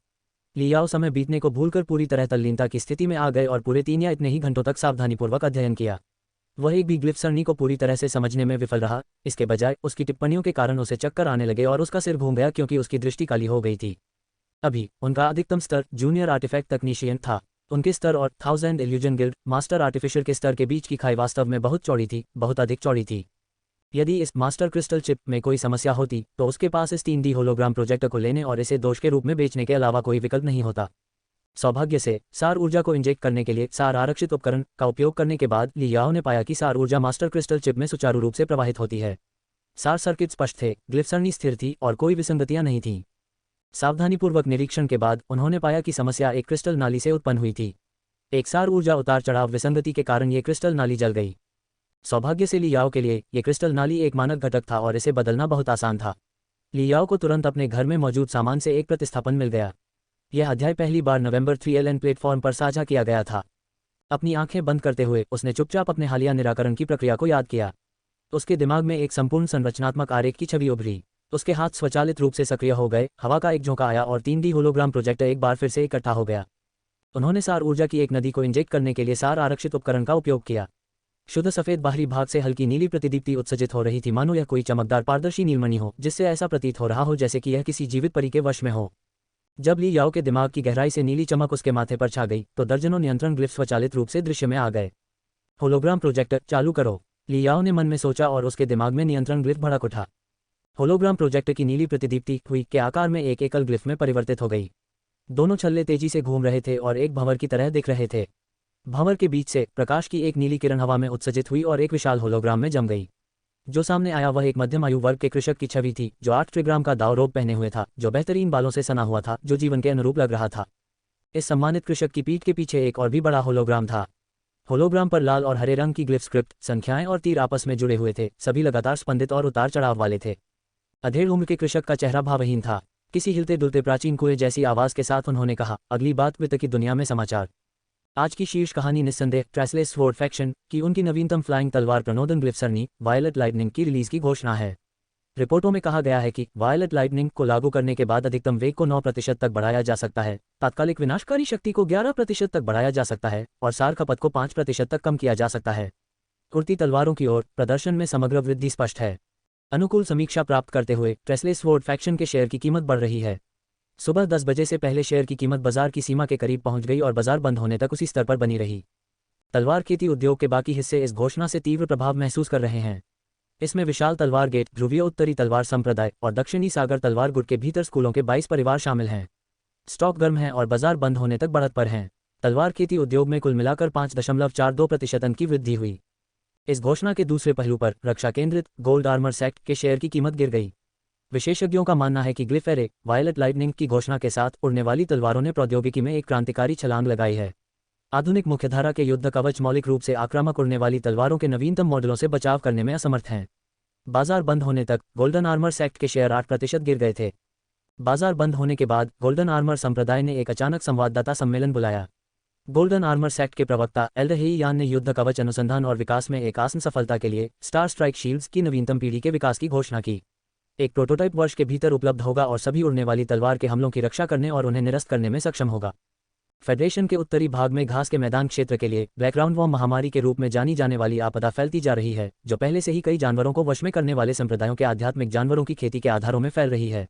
S1: ली याओ समय बीतने को भूलकर पूरी तरह तल्लीनता की स्थिति में आ गए और पूरे 3 या इतने ही घंटों तक सावधानीपूर्वक अध्ययन किया। वह एक भी ग्लिफ सरणी को पूरी तरह से समझने में विफल रहा। इसके बजाय उसकी टिप्पणियों के कारण उसे चक्कर आने लगे और उसका सिर घूम गया क्योंकि उसकी दृष्टि काली हो गई थी। अभी उनका अधिकतम स्तर जूनियर आर्टिफैक्ट तकनीशियन था। उनके स्तर और 1000 इल्यूजन गिल्ड मास्टर आर्टिफिशियल के स्तर के बीच की खाई वास्तव में बहुत चौड़ी थी, बहुत अधिक चौड़ी थी। यदि इस मास्टर क्रिस्टल चिप में कोई समस्या होती तो उसके पास इस 3D होलोग्राम प्रोजेक्टर को लेने और इसे दोष के रूप में बेचने के अलावा कोई विकल्प नहीं होता। सौभाग्य से सार ऊर्जा को इंजेक्ट करने के लिए सार आरक्षित उपकरण का उपयोग करने के बाद ली याओ ने पाया कि सार ऊर्जा मास्टर क्रिस्टल चिप में सुचारू रूप से प्रवाहित होती है। सार सर्किट स्पष्ट थे, ग्लिफ सरणी स्थिर थी और कोई विसंगतियां नहीं थीं। सावधानीपूर्वक निरीक्षण के बाद उन्होंने पाया कि समस्या एक क्रिस्टल नाली से उत्पन्न हुई थी। एक सार ऊर्जा उतार चढ़ाव विसंगति के कारण ये क्रिस्टल नाली जल गई। सौभाग्य से ली याओ के लिए ये क्रिस्टल नाली एक मानक घटक था और इसे बदलना बहुत आसान था। ली याओ को तुरंत अपने घर में मौजूद सामान से एक प्रतिस्थापन मिल गया। यह अध्याय पहली बार नवंबर 3LN प्लेटफॉर्म पर साझा किया गया था। अपनी आंखें बंद करते हुए उसने चुपचाप अपने हालिया निराकरण की प्रक्रिया को याद किया। उसके दिमाग में एक संपूर्ण संरचनात्मक आरेख की छवि उभरी। उसके हाथ स्वचालित रूप से सक्रिय हो गए, हवा का एक झोंका आया और 3D होलोग्राम प्रोजेक्टर एक बार फिर से इकट्ठा हो गया। उन्होंने सार ऊर्जा की एक नदी को इंजेक्ट करने के लिए सार आरक्षित उपकरण का उपयोग किया। शुद्ध सफेद बाहरी भाग से हल्की नीली प्रतिदीप्ति उत्सर्जित हो रही थी, मानो यह कोई चमकदार पारदर्शी नीलमणि हो, जिससे ऐसा प्रतीत हो रहा हो जैसे कि यह किसी जीवित परी के वश में हो। जब ली याओ के दिमाग की गहराई से नीली चमक उसके माथे पर छा गई तो दर्जनों नियंत्रण ग्लिफ स्वचालित रूप से दृश्य में आ गए। होलोग्राम प्रोजेक्टर चालू करो, ली याओ ने मन में सोचा और उसके दिमाग में नियंत्रण ग्लिफ भड़क उठा। होलोग्राम प्रोजेक्टर की नीली प्रतिदीप्ति हुई के आकार में एक एकल ग्लिफ में परिवर्तित हो गई। दोनों छल्ले तेजी से घूम रहे थे और एक भंवर की तरह दिख रहे थे। भंवर के बीच से प्रकाश की एक नीली किरण हवा में उत्सर्जित हुई और एक विशाल होलोग्राम में जम गई। जो सामने आया वह एक मध्यम आयु वर्ग के कृषक की छवि थी, जो 8 ट्रिग्राम का दाव रोब पहने हुए था, जो बेहतरीन बालों से सना हुआ था, जो जीवन के अनुरूप लग रहा था। इस सम्मानित कृषक की पीठ के पीछे एक और भी बड़ा होलोग्राम था। होलोग्राम पर लाल और हरे रंग की ग्लिफ स्क्रिप्ट, संख्याएं और तीर आपस में जुड़े हुए थे, सभी लगातार स्पंदित और उतार चढ़ाव वाले थे। अधेड़ उम्र के कृषक का चेहरा भावहीन था। किसी हिलते डुलते प्राचीन कुएं जैसी आवाज के साथ उन्होंने कहा, अगली बात वित्त की दुनिया में समाचार। आज की शीर्ष कहानी निस्संदेह ट्रेसलेस स्वॉर्ड फैक्शन की उनकी नवीनतम फ्लाइंग तलवार प्रणोदन ग्लिफ सरनी वायलेट लाइटनिंग की रिलीज की घोषणा है। रिपोर्टों में कहा गया है कि वायलेट लाइटनिंग को लागू करने के बाद अधिकतम वेग को 9% तक बढ़ाया जा सकता है, तात्कालिक विनाशकारी शक्ति को 11% तक बढ़ाया जा सकता है और सार खपत को 5% तक कम किया जा सकता है। उड़ती तलवारों की ओर प्रदर्शन में समग्र वृद्धि स्पष्ट है। अनुकूल समीक्षा प्राप्त करते हुए ट्रेसलेस स्वॉर्ड फैक्शन के शेयर की कीमत बढ़ रही है। सुबह 10 बजे से पहले शेयर की कीमत बाजार की सीमा के करीब पहुंच गई और बाजार बंद होने तक उसी स्तर पर बनी रही। तलवार खेती उद्योग के बाकी हिस्से इस घोषणा से तीव्र प्रभाव महसूस कर रहे हैं। इसमें विशाल तलवार गेट, ध्रुवीय उत्तरी तलवार संप्रदाय और दक्षिणी सागर तलवार गुट के भीतर स्कूलों के 22 परिवार शामिल हैं। स्टॉक गर्म है और बाजार बंद होने तक बढ़त पर हैं। तलवार खेती उद्योग में कुल मिलाकर 5.42% की वृद्धि हुई। इस घोषणा के दूसरे पहलू पर रक्षा केंद्रित गोल्ड आर्मर सेक्ट के शेयर की कीमत गिर गई। विशेषज्ञों का मानना है कि ग्लिफ एरे वायलेट लाइटनिंग की घोषणा के साथ उड़ने वाली तलवारों ने प्रौद्योगिकी में एक क्रांतिकारी छलांग लगाई है। आधुनिक मुख्यधारा के युद्ध कवच मौलिक रूप से आक्रामक उड़ने वाली तलवारों के नवीनतम मॉडलों से बचाव करने में असमर्थ हैं। बाजार बंद होने तक गोल्डन आर्मर सेक्ट के शेयर 8% गिर गए थे। बाजार बंद होने के बाद गोल्डन आर्मर संप्रदाय ने एक अचानक संवाददाता सम्मेलन बुलाया। गोल्डन आर्मर सेक्ट के प्रवक्ता एल्डहेई यान ने युद्ध कवच अनुसंधान और विकास में एक आसन सफलता के लिए स्टार स्ट्राइक शील्ड्स की नवीनतम पीढ़ी के विकास की घोषणा की। एक प्रोटोटाइप वर्ष के भीतर उपलब्ध होगा और सभी उड़ने वाली तलवार के हमलों की रक्षा करने और उन्हें निरस्त करने में सक्षम होगा। फेडरेशन के उत्तरी भाग में घास के मैदान क्षेत्र के लिए ब्लैक राउंडवॉर्म महामारी के रूप में जानी जाने वाली आपदा फैलती जा रही है, जो पहले से ही कई जानवरों को वश में करने वाले संप्रदायों के आध्यात्मिक जानवरों की खेती के आधारों में फैल रही है।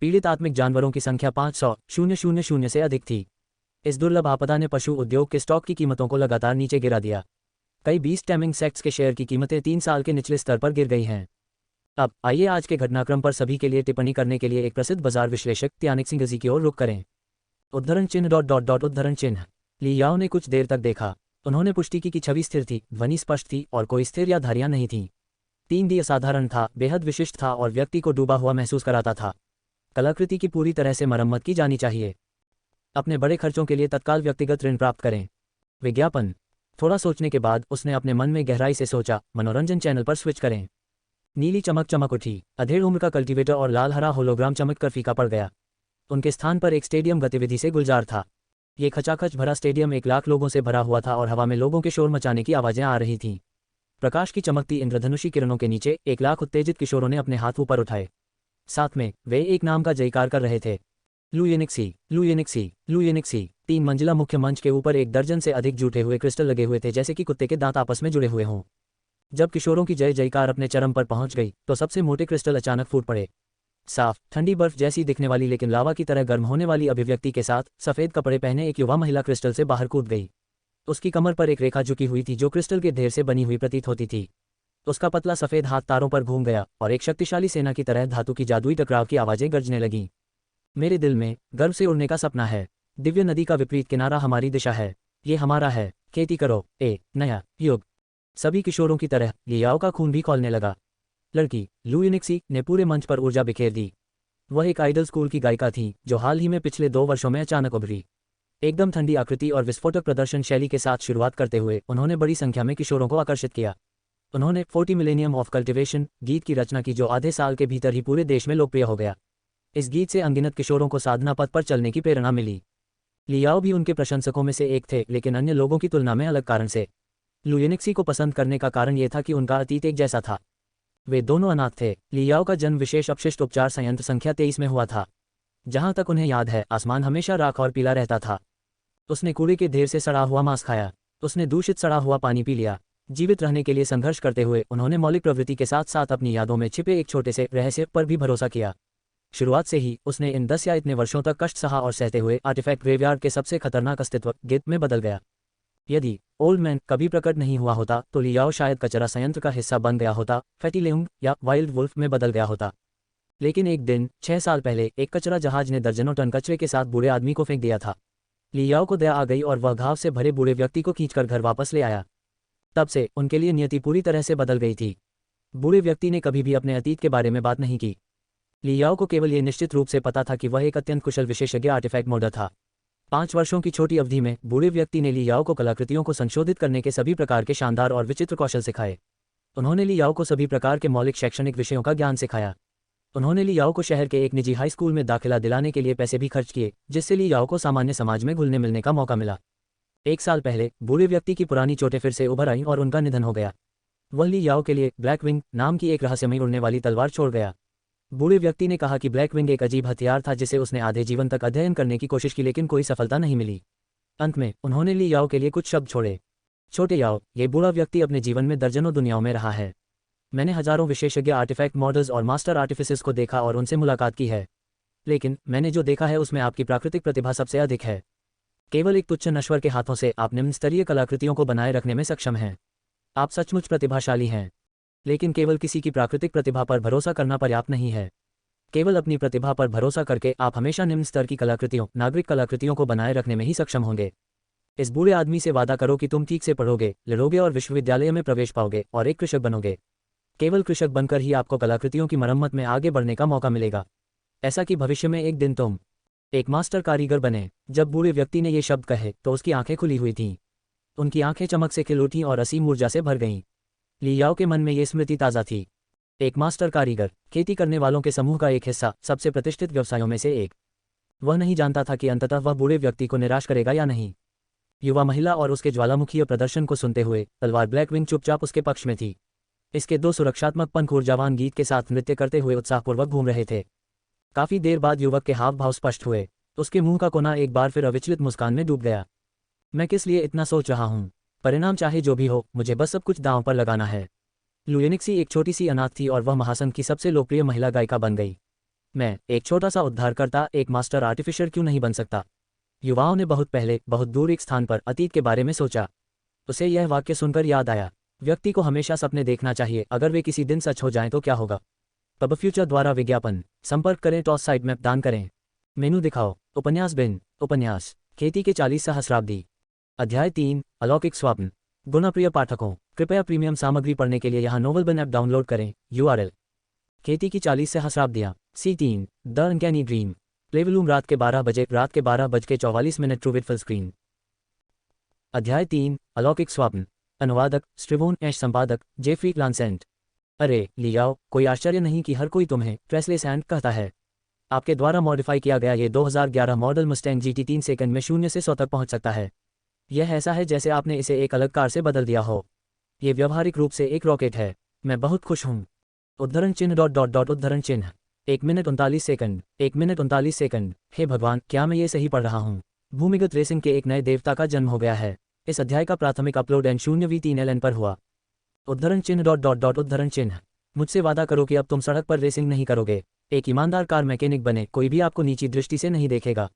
S1: पीड़ित आत्मिक जानवरों की संख्या 500,000 से अधिक थी। इस दुर्लभ आपदा ने पशु उद्योग के स्टॉक की कीमतों को लगातार नीचे गिरा दिया। कई 20 टैमिंग सेक्ट्स के शेयर की कीमतें 3 साल के निचले स्तर पर गिर गई हैं। अब आइए आज के घटनाक्रम पर सभी के लिए टिप्पणी करने के लिए एक प्रसिद्ध बाजार विश्लेषक त्यानिक सिंह की ओर रुख करें। उद्धरण चिन्ह उद्धरण चिन्ह। ली याओ ने कुछ देर तक देखा। उन्होंने पुष्टि की कि छवि स्थिर थी, ध्वनि स्पष्ट थी और कोई स्थिर या धारियां नहीं थीं। 3D असाधारण था, बेहद विशिष्ट था और व्यक्ति को डूबा हुआ महसूस कराता था। कलाकृति की पूरी तरह से मरम्मत की जानी चाहिए। अपने बड़े खर्चों के लिए तत्काल व्यक्तिगत ऋण प्राप्त करें। विज्ञापन। थोड़ा सोचने के बाद उसने अपने मन में गहराई से सोचा, मनोरंजन चैनल पर स्विच करें। नीली चमक उठी। अधेड़ उम्र का कल्टीवेटर और लाल हरा होलोग्राम चमक कर फीका पड़ गया। उनके स्थान पर एक स्टेडियम गतिविधि से गुलजार था। ये खचाखच भरा स्टेडियम 1 लाख लोगों से भरा हुआ था और हवा में लोगों के शोर मचाने की आवाजें आ रही थीं। प्रकाश की चमकती इंद्रधनुषी किरणों के नीचे 1 लाख उत्तेजित किशोरों ने अपने हाथ ऊपर उठाए। साथ में वे एक नाम का जयकार कर रहे थे, लू येनिक्सी, लू येनिक्सी, लू येनिक्सी। 3 मंजिला मुख्य मंच के ऊपर 1 दर्जन से अधिक जूटे हुए क्रिस्टल लगे हुए थे, जैसे कि कुत्ते के दांत आपस में जुड़े हुए हों। जब किशोरों की जय जयकार अपने चरम पर पहुंच गई तो सबसे मोटे क्रिस्टल अचानक फूट पड़े। साफ ठंडी बर्फ जैसी दिखने वाली लेकिन लावा की तरह गर्म होने वाली अभिव्यक्ति के साथ सफेद कपड़े पहने एक युवा महिला क्रिस्टल से बाहर कूद गई। उसकी कमर पर एक रेखा झुकी हुई थी जो क्रिस्टल के ढेर से बनी हुई प्रतीत होती थी। उसका पतला सफेद हाथ तारों पर घूम गया और एक शक्तिशाली सेना की तरह धातु की जादुई टकराव की आवाजें गरजने लगीं। मेरे दिल में गर्व से उड़ने का सपना है। दिव्य नदी का विपरीत किनारा हमारी दिशा है। ये हमारा है। खेती करो, नया युग। सभी किशोरों की तरह ली याओ का खून भी खौलने लगा। लड़की लू येनिक्सी ने पूरे मंच पर ऊर्जा बिखेर दी। वह एक आइडल स्कूल की गायिका थी जो हाल ही में पिछले 2 वर्षों में अचानक उभरी। एकदम ठंडी आकृति और विस्फोटक प्रदर्शन शैली के साथ शुरुआत करते हुए उन्होंने बड़ी संख्या में किशोरों को आकर्षित किया। उन्होंने 40 मिलेनियम ऑफ कल्टिवेशन गीत की रचना की जो आधे साल के भीतर ही पूरे देश में लोकप्रिय हो गया। इस गीत से अनगिनत किशोरों को साधना पथ पर चलने की प्रेरणा मिली। ली याओ भी उनके प्रशंसकों में से एक थे, लेकिन अन्य लोगों की तुलना में अलग कारण से। लू येनिक्सी को पसंद करने का कारण यह था कि उनका अतीत एक जैसा था। वे दोनों अनाथ थे। लियाओ का जन्म विशेष अपशिष्ट उपचार संयंत्र संख्या 23 में हुआ था। जहां तक उन्हें याद है, आसमान हमेशा राख और पीला रहता था। उसने कूड़े के ढेर से सड़ा हुआ मांस खाया। उसने दूषित सड़ा हुआ पानी पी लिया। जीवित रहने के लिए संघर्ष करते हुए उन्होंने मौलिक प्रवृत्ति के साथ साथ अपनी यादों में छिपे एक छोटे से रहस्य पर भी भरोसा किया। शुरुआत से ही उसने इन 10 या इतने वर्षों तक कष्ट सहा और सहते हुए आर्टिफैक्ट ग्रेवयार्ड के सबसे खतरनाक अस्तित्व गिद्ध में बदल गया। यदि ओल्ड मैन कभी प्रकट नहीं हुआ होता तो लियाओ शायद कचरा संयंत्र का हिस्सा बन गया होता, फैटी लेउंग या वाइल्ड वुल्फ में बदल गया होता। लेकिन एक दिन 6 साल पहले एक कचरा जहाज ने दर्जनों टन कचरे के साथ बूढ़े आदमी को फेंक दिया था। लियाओ को दया आ गई और वह घाव से भरे बूढ़े व्यक्ति को खींचकर घर वापस ले आया। तब से उनके लिए नियति पूरी तरह से बदल गई थी। बूढ़े व्यक्ति ने कभी भी अपने अतीत के बारे में बात नहीं की। लियाओ को केवल ये निश्चित रूप से पता था कि वह एक अत्यंत कुशल विशेषज्ञ आर्टिफैक्ट मोडर था। 5 वर्षों की छोटी अवधि में बूढ़े व्यक्ति ने लियाओ को कलाकृतियों को संशोधित करने के सभी प्रकार के शानदार और विचित्र कौशल सिखाए। उन्होंने लियाओ को सभी प्रकार के मौलिक शैक्षणिक विषयों का ज्ञान सिखाया। उन्होंने लियाओ को शहर के एक निजी हाई स्कूल में दाखिला दिलाने के लिए पैसे भी खर्च किए, जिससे लियाओ को सामान्य समाज में घुलने मिलने का मौका मिला। 1 साल पहले बूढ़े व्यक्ति की पुरानी चोटें फिर से उभर आईं और उनका निधन हो गया। वह लियाओ के लिए ब्लैक विंग नाम की एक रहस्यमयी उड़ने वाली तलवार छोड़ गया। बूढ़े व्यक्ति ने कहा कि ब्लैक विंग एक अजीब हथियार था जिसे उसने आधे जीवन तक अध्ययन करने की कोशिश की, लेकिन कोई सफलता नहीं मिली। अंत में उन्होंने लियाओ के लिए कुछ शब्द छोड़े। छोटे याओ, ये बूढ़ा व्यक्ति अपने जीवन में दर्जनों दुनियाओं में रहा है। मैंने हजारों विशेषज्ञ आर्टिफैक्ट मॉडल्स और मास्टर आर्टिफिसिस को देखा और उनसे मुलाकात की है, लेकिन मैंने जो देखा है उसमें आपकी प्राकृतिक प्रतिभा सबसे अधिक है। केवल एक तुच्छ नश्वर के हाथों से आप निम्न स्तरीय कलाकृतियों को बनाए रखने में सक्षम हैं। आप सचमुच प्रतिभाशाली हैं, लेकिन केवल किसी की प्राकृतिक प्रतिभा पर भरोसा करना पर्याप्त नहीं है। केवल अपनी प्रतिभा पर भरोसा करके आप हमेशा निम्न स्तर की कलाकृतियों, नागरिक कलाकृतियों को बनाए रखने में ही सक्षम होंगे। इस बूढ़े आदमी से वादा करो कि तुम ठीक से पढ़ोगे, लड़ोगे और विश्वविद्यालय में प्रवेश पाओगे और एक कृषक बनोगे। केवल कृषक बनकर ही आपको कलाकृतियों की मरम्मत में आगे बढ़ने का मौका मिलेगा, ऐसा कि भविष्य में एक दिन तुम एक मास्टर कारीगर बने। जब बूढ़े व्यक्ति ने ये शब्द कहे तो उसकी आंखें खुली हुई थीं। उनकी आंखें चमक से खिल उठीं और असीम ऊर्जा से भर गईं। लियाओ के मन में ये स्मृति ताज़ा थी। एक मास्टर कारीगर, खेती करने वालों के समूह का एक हिस्सा, सबसे प्रतिष्ठित व्यवसायों में से एक। वह नहीं जानता था कि अंततः वह बूढ़े व्यक्ति को निराश करेगा या नहीं। युवा महिला और उसके ज्वालामुखी प्रदर्शन को सुनते हुए तलवार ब्लैक विंग चुपचाप उसके पक्ष में थी। इसके 2 सुरक्षात्मक पंख ऊर्जावान गीत के साथ नृत्य करते हुए उत्साहपूर्वक घूम रहे थे। काफी देर बाद युवक के हाव भाव स्पष्ट हुए। उसके मुंह का कोना एक बार फिर अविचलित मुस्कान में डूब गया। मैं किस लिए इतना सोच रहा हूँ? परिणाम चाहे जो भी हो, मुझे बस सब कुछ दांव पर लगाना है। लुएनिक्सी एक छोटी सी अनाथ थी और वह महासंघ की सबसे लोकप्रिय महिला गायिका बन गई। मैं एक छोटा सा उद्धारकर्ता, एक मास्टर आर्टिफिशियर क्यों नहीं बन सकता? युवाओं ने बहुत पहले, बहुत दूर एक स्थान पर अतीत के बारे में सोचा। उसे यह वाक्य सुनकर याद आया, व्यक्ति को हमेशा सपने देखना चाहिए, अगर वे किसी दिन सच हो जाएं तो क्या होगा। पब फ्यूचर द्वारा विज्ञापन। संपर्क करें, टॉस साइड मैप दान करें। मेनू दिखाओ। उपन्यास बिन। उपन्यास खेती के 40 सहस्राब्दी। अध्याय 3, अलौकिक स्वप्न। गुणप्रिय पाठकों, कृपया प्रीमियम सामग्री पढ़ने के लिए यहाँ नोवेल बिन ऐप डाउनलोड करें। URL। खेती की 40 सहस्राब्दियाँ। C3, the uncanny dream. प्लेवलूम रात के 12 बजे, रात के 12:44 ट्रू विद फुल स्क्रीन। अध्याय 3, अलौकिक स्वप्न। अनुवादक स्ट्रिवोन एश, संपादक जेफ्री लांसेंट। अरे लियाओ, कोई आश्चर्य नहीं कि हर कोई तुम्हें ट्रेसलेस हैंड कहता है। आपके द्वारा मॉडिफाई किया गया ये 2011 मॉडल मुस्टैंग GT 3 सेकंड में 0 से 100 तक पहुंच सकता है। यह ऐसा है जैसे आपने इसे एक अलग कार से बदल दिया हो। ये व्यावहारिक रूप से एक रॉकेट है। मैं बहुत खुश हूँ। उद्धरण चिन्ह डॉट डॉट डॉट उद्धरण चिन्ह। 1 मिनट 39 सेकंड। 1 minute 39 second. हे भगवान, क्या मैं ये सही पढ़ रहा हूँ? भूमिगत रेसिंग के एक नए देवता का जन्म हो गया है। इस अध्याय का प्राथमिक अपलोड N0V3LN पर हुआ। उद्धरण चिन्ह डॉट डॉट डॉट उद्धरण चिन्ह। मुझसे वादा करो कि अब तुम सड़क पर रेसिंग नहीं करोगे। एक ईमानदार कार मैकेनिक बने, कोई भी आपको नीची दृष्टि से नहीं देखेगा।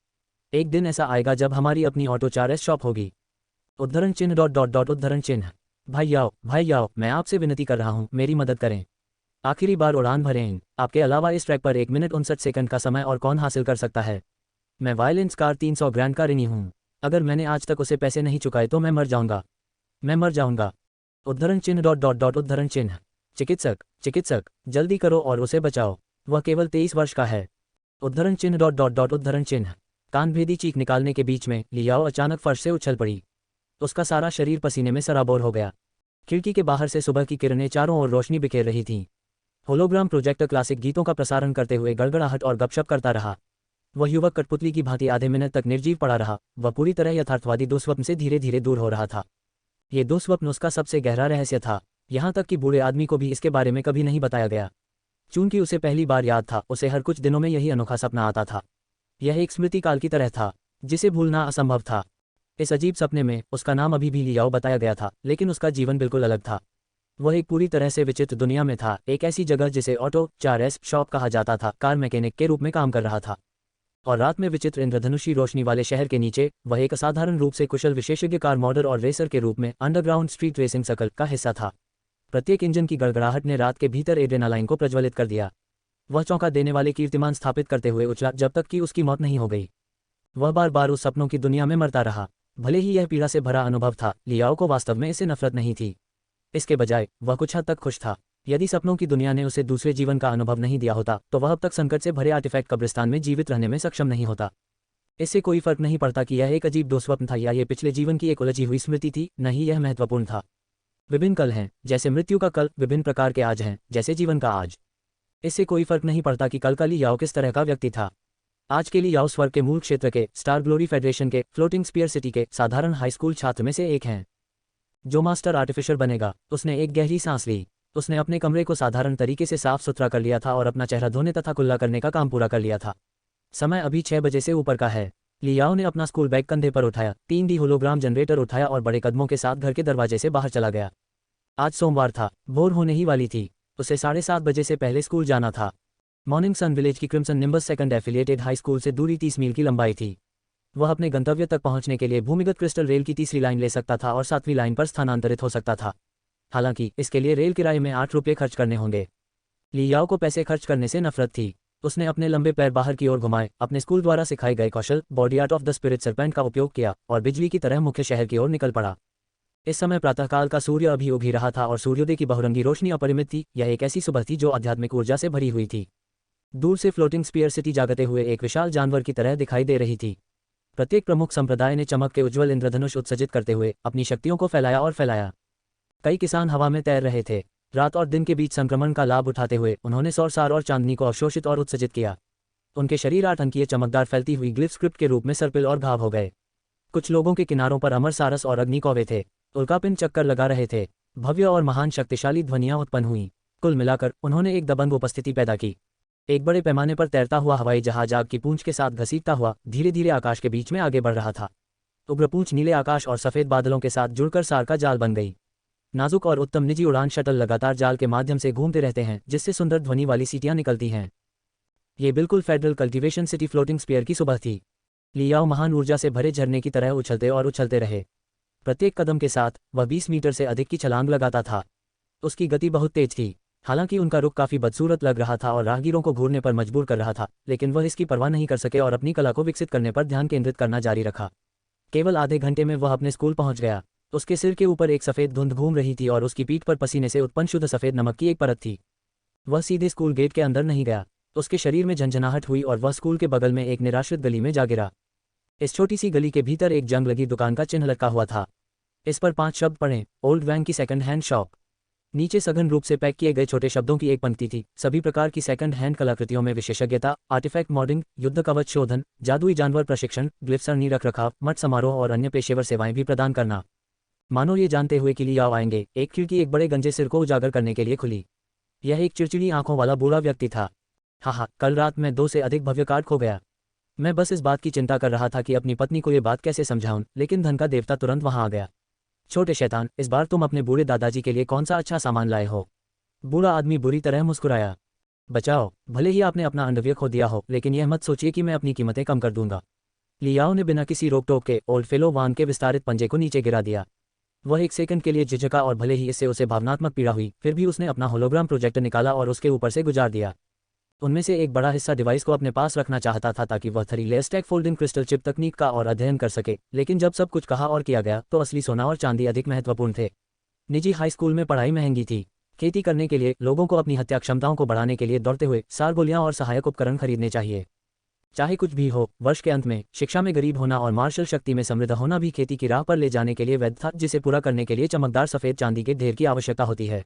S1: एक दिन ऐसा आएगा जब हमारी अपनी ऑटो 4S शॉप होगी। उद्धरण चिन्ह डॉट डॉट डॉट उद्धरण चिन्ह। भाई आओ, मैं आपसे विनती कर रहा हूँ, मेरी मदद करें। आखिरी बार उड़ान भरें। आपके अलावा इस ट्रैक पर 1 मिनट 59 सेकंड का समय और कौन हासिल कर सकता है? मैं वायलेंस कार 300 ग्रैंड का ऋणी हूँ। अगर मैंने आज तक उसे पैसे नहीं चुकाए तो मैं मर जाऊंगा। उद्धरण चिन्ह डॉट डॉट डॉट उद्धरण चिन्ह। चिकित्सक, जल्दी करो और उसे बचाओ, वह केवल 23 वर्ष का है। उद्धरण चिन्ह डॉट डॉट डॉट उद्धरण चिन्ह। कानभेदी चीख निकालने के बीच में लियाओ अचानक फर्श से उछल पड़ी। उसका सारा शरीर पसीने में सराबोर हो गया। खिड़की के बाहर से सुबह की किरणें चारों ओर रोशनी बिखेर रही थीं। होलोग्राम प्रोजेक्टर क्लासिक गीतों का प्रसारण करते हुए गड़गड़ाहट और गपशप करता रहा। वह युवक कठपुतली की भांति आधे मिनट तक निर्जीव पड़ा रहा। वह पूरी तरह यथार्थवादी दुस्वप्न से धीरे धीरे दूर हो रहा था। ये दुस्वप्न उसका सबसे गहरा रहस्य था। यहाँ तक कि बूढ़े आदमी को भी इसके बारे में कभी नहीं बताया गया। चूंकि उसे पहली बार याद था, उसे हर कुछ दिनों में यही अनोखा सपना आता था। यह एक स्मृति काल की तरह था जिसे भूलना असंभव था। इस अजीब सपने में उसका नाम अभी भी लियाओ बताया गया था, लेकिन उसका जीवन बिल्कुल अलग था। वह एक पूरी तरह से विचित्र दुनिया में था, एक ऐसी जगह जिसे ऑटो 4S शॉप कहा जाता था। कार मैकेनिक के रूप में काम कर रहा था और रात में विचित्र इंद्रधनुषी रोशनी वाले शहर के नीचे वह एक असाधारण रूप से कुशल विशेषज्ञ कार मॉडर और रेसर के रूप में अंडरग्राउंड स्ट्रीट रेसिंग सर्कल का हिस्सा था। प्रत्येक इंजन की गड़गड़ाहट ने रात के भीतर एड्रेनालाइन को प्रज्वलित कर दिया। वह चौंका देने वाले कीर्तिमान स्थापित करते हुए उछला जब तक कि उसकी मौत नहीं हो गई। वह बार बार उस सपनों की दुनिया में मरता रहा। भले ही यह पीड़ा से भरा अनुभव था, लियाओ को वास्तव में इससे नफरत नहीं थी। इसके बजाय वह कुछ हद तक खुश था। यदि सपनों की दुनिया ने उसे दूसरे जीवन का अनुभव नहीं दिया होता, तो वह अब तक संकट से भरे आर्टिफैक्ट कब्रिस्तान में जीवित रहने में सक्षम नहीं होता। इससे कोई फर्क नहीं पड़ता कि यह एक अजीब दुस्वप्न था या ये पिछले जीवन की एक उलझी हुई स्मृति थी, नहीं, यह महत्वपूर्ण था। विभिन्न कल हैं, जैसे मृत्यु का कल, विभिन्न प्रकार के आज हैं, जैसे जीवन का आज। इससे कोई फर्क नहीं पड़ता कि कल का लियाओ किस तरह का व्यक्ति था। आज के लियाओ स्वर्ग के मूल क्षेत्र के स्टार ग्लोरी फेडरेशन के फ्लोटिंग स्पीयर सिटी के साधारण हाई स्कूल छात्र में से एक हैं। जो मास्टर आर्टिफिशियर बनेगा, उसने एक गहरी सांस ली। उसने अपने कमरे को साधारण तरीके से साफ सुथरा कर लिया था और अपना चेहरा धोने तथा कुल्ला करने का काम पूरा कर लिया था। समय अभी 6 बजे से ऊपर का है। लियाओ ने अपना स्कूल बैग कंधे पर उठाया, 3D होलोग्राम जनरेटर उठाया और बड़े कदमों के साथ घर के दरवाजे से बाहर चला गया। आज सोमवार था, भोर होने ही वाली थी। उसे 7:30 बजे से पहले स्कूल जाना था। मॉर्निंग सन विलेज की crimson nimbus second affiliated high school से दूरी 30 मील की लंबाई थी। वह अपने गंतव्य तक पहुंचने के लिए भूमिगत क्रिस्टल रेल की तीसरी लाइन ले सकता था और 7वीं लाइन पर स्थानांतरित हो सकता था। हालांकि इसके लिए रेल किराए में 8 रुपये खर्च करने होंगे। लियाओ को पैसे खर्च करने से नफरत थी। उसने अपने लंबे पैर बाहर की ओर घुमाए, अपने स्कूल द्वारा सिखाए गए कौशल body art of the spirit serpent का उपयोग किया और बिजली की तरह मुख्य शहर की ओर निकल पड़ा। इस समय प्रातःकाल का सूर्य अभी उग ही रहा था और सूर्योदय की बहुरंगी रोशनी अपरिमित थी। यह एक ऐसी सुबह थी जो आध्यात्मिक ऊर्जा से भरी हुई थी। दूर से फ्लोटिंग स्पीयर सिटी जागते हुए एक विशाल जानवर की तरह दिखाई दे रही थी। प्रत्येक प्रमुख संप्रदाय ने चमक के उज्ज्वल इंद्रधनुष उत्सर्जित करते हुए अपनी शक्तियों को फैलाया और फैलाया। कई किसान हवा में तैर रहे थे। रात और दिन के बीच संक्रमण का लाभ उठाते हुए उन्होंने सौरसार और चांदनी को अवशोषित और उत्सर्जित किया। उनके शरीर 8 अंकीय चमकदार फैलती हुई ग्लिफ स्क्रिप्ट के रूप में सर्पिल और घाव हो गए। कुछ लोगों के किनारों पर अमर सारस और अग्नि कौवे थे। उल्कापिंड चक्कर लगा रहे थे। भव्य और महान शक्तिशाली ध्वनियां उत्पन्न हुईं। कुल मिलाकर उन्होंने एक दबंग उपस्थिति पैदा की। एक बड़े पैमाने पर तैरता हुआ हवाई जहाज आग की पूंछ के साथ घसीटता हुआ धीरे धीरे आकाश के बीच में आगे बढ़ रहा था। उग्र पूंछ नीले आकाश और सफेद बादलों के साथ जुड़कर सार का जाल बन गई। नाजुक और उत्तम निजी उड़ान शटल लगातार जाल के माध्यम से घूमते रहते हैं, जिससे सुंदर ध्वनि वाली सीटियां निकलती हैं। ये बिल्कुल federal cultivation city floating spear की सुबह थी। लियाओ महान ऊर्जा से भरे झरने की तरह उछलते और उछलते रहे। प्रत्येक कदम के साथ वह 20 मीटर से अधिक की छलांग लगाता था। उसकी गति बहुत तेज थी। हालांकि उनका रुख काफी बदसूरत लग रहा था और राहगीरों को घूरने पर मजबूर कर रहा था, लेकिन वह इसकी परवाह नहीं कर सके और अपनी कला को विकसित करने पर ध्यान केंद्रित करना जारी रखा। केवल आधे घंटे में वह अपने स्कूल पहुंच गया। उसके सिर के ऊपर एक सफेद धुंध घूम रही थी और उसकी पीठ पर पसीने से उत्पन्न शुद्ध सफेद नमक की एक परत थी। वह सीधे स्कूल गेट के अंदर नहीं गया। उसके शरीर में झंझनाहट हुई और वह स्कूल के बगल में एक निराश्रित गली में जा गिरा। इस छोटी सी गली के भीतर एक जंग लगी दुकान का चिन्ह लटका हुआ था। इस पर 5 शब्द पढ़ें, ओल्ड वैंग की सेकंड हैंड शॉप। नीचे सघन रूप से पैक किए गए छोटे शब्दों की एक पंक्ति थी। सभी प्रकार की सेकंड हैंड कलाकृतियों में विशेषज्ञता, आर्टिफैक्ट मॉडिंग, युद्ध कवच शोधन, जादुई जानवर प्रशिक्षण, ग्लिफ सरणी रखरखाव, मठ समारोह और अन्य पेशेवर सेवाएं भी प्रदान करना। मानो ये जानते हुए कि लियाओ आएंगे, एक खिड़की एक बड़े गंजे सिर को उजागर करने के लिए खुली। यह एक चिड़चिड़ी आंखों वाला बूढ़ा व्यक्ति था। हाँ, कल रात में 2 से अधिक भव्य कार्ड खो गया। मैं बस इस बात की चिंता कर रहा था कि अपनी पत्नी को ये बात कैसे समझाऊं, लेकिन धन का देवता तुरंत वहां आ गया। छोटे शैतान, इस बार तुम अपने बूढ़े दादाजी के लिए कौन सा अच्छा सामान लाए हो? बूढ़ा आदमी बुरी तरह मुस्कुराया। बचाओ, भले ही आपने अपना अंडरवियर खो दिया हो, लेकिन यह मत सोचिए कि मैं अपनी कीमतें कम कर दूंगा। लियाओ ने बिना किसी रोक टोक के ओल्ड फेलो वान के विस्तारित पंजे को नीचे गिरा दिया। वह एक सेकंड के लिए झिझका और भले ही इससे उसे भावनात्मक पीड़ा हुई, फिर भी उसने अपना होलोग्राम प्रोजेक्टर निकाला और उसके ऊपर से गुजार दिया। उनमें से एक बड़ा हिस्सा डिवाइस को अपने पास रखना चाहता था ताकि वह 3 layer stack folding crystal chip तकनीक का और अध्ययन कर सके, लेकिन जब सब कुछ कहा और किया गया तो असली सोना और चांदी अधिक महत्वपूर्ण थे। निजी हाई स्कूल में पढ़ाई महंगी थी। खेती करने के लिए लोगों को अपनी हत्या क्षमताओं को बढ़ाने के लिए दौड़ते हुए सार गोलियां और सहायक उपकरण खरीदने चाहिए। चाहे कुछ भी हो, वर्ष के अंत में शिक्षा में गरीब होना और मार्शल शक्ति में समृद्ध होना भी खेती की राह पर ले जाने के लिए वैध था, जिसे पूरा करने के लिए चमकदार सफेद चांदी के ढेर की आवश्यकता होती है।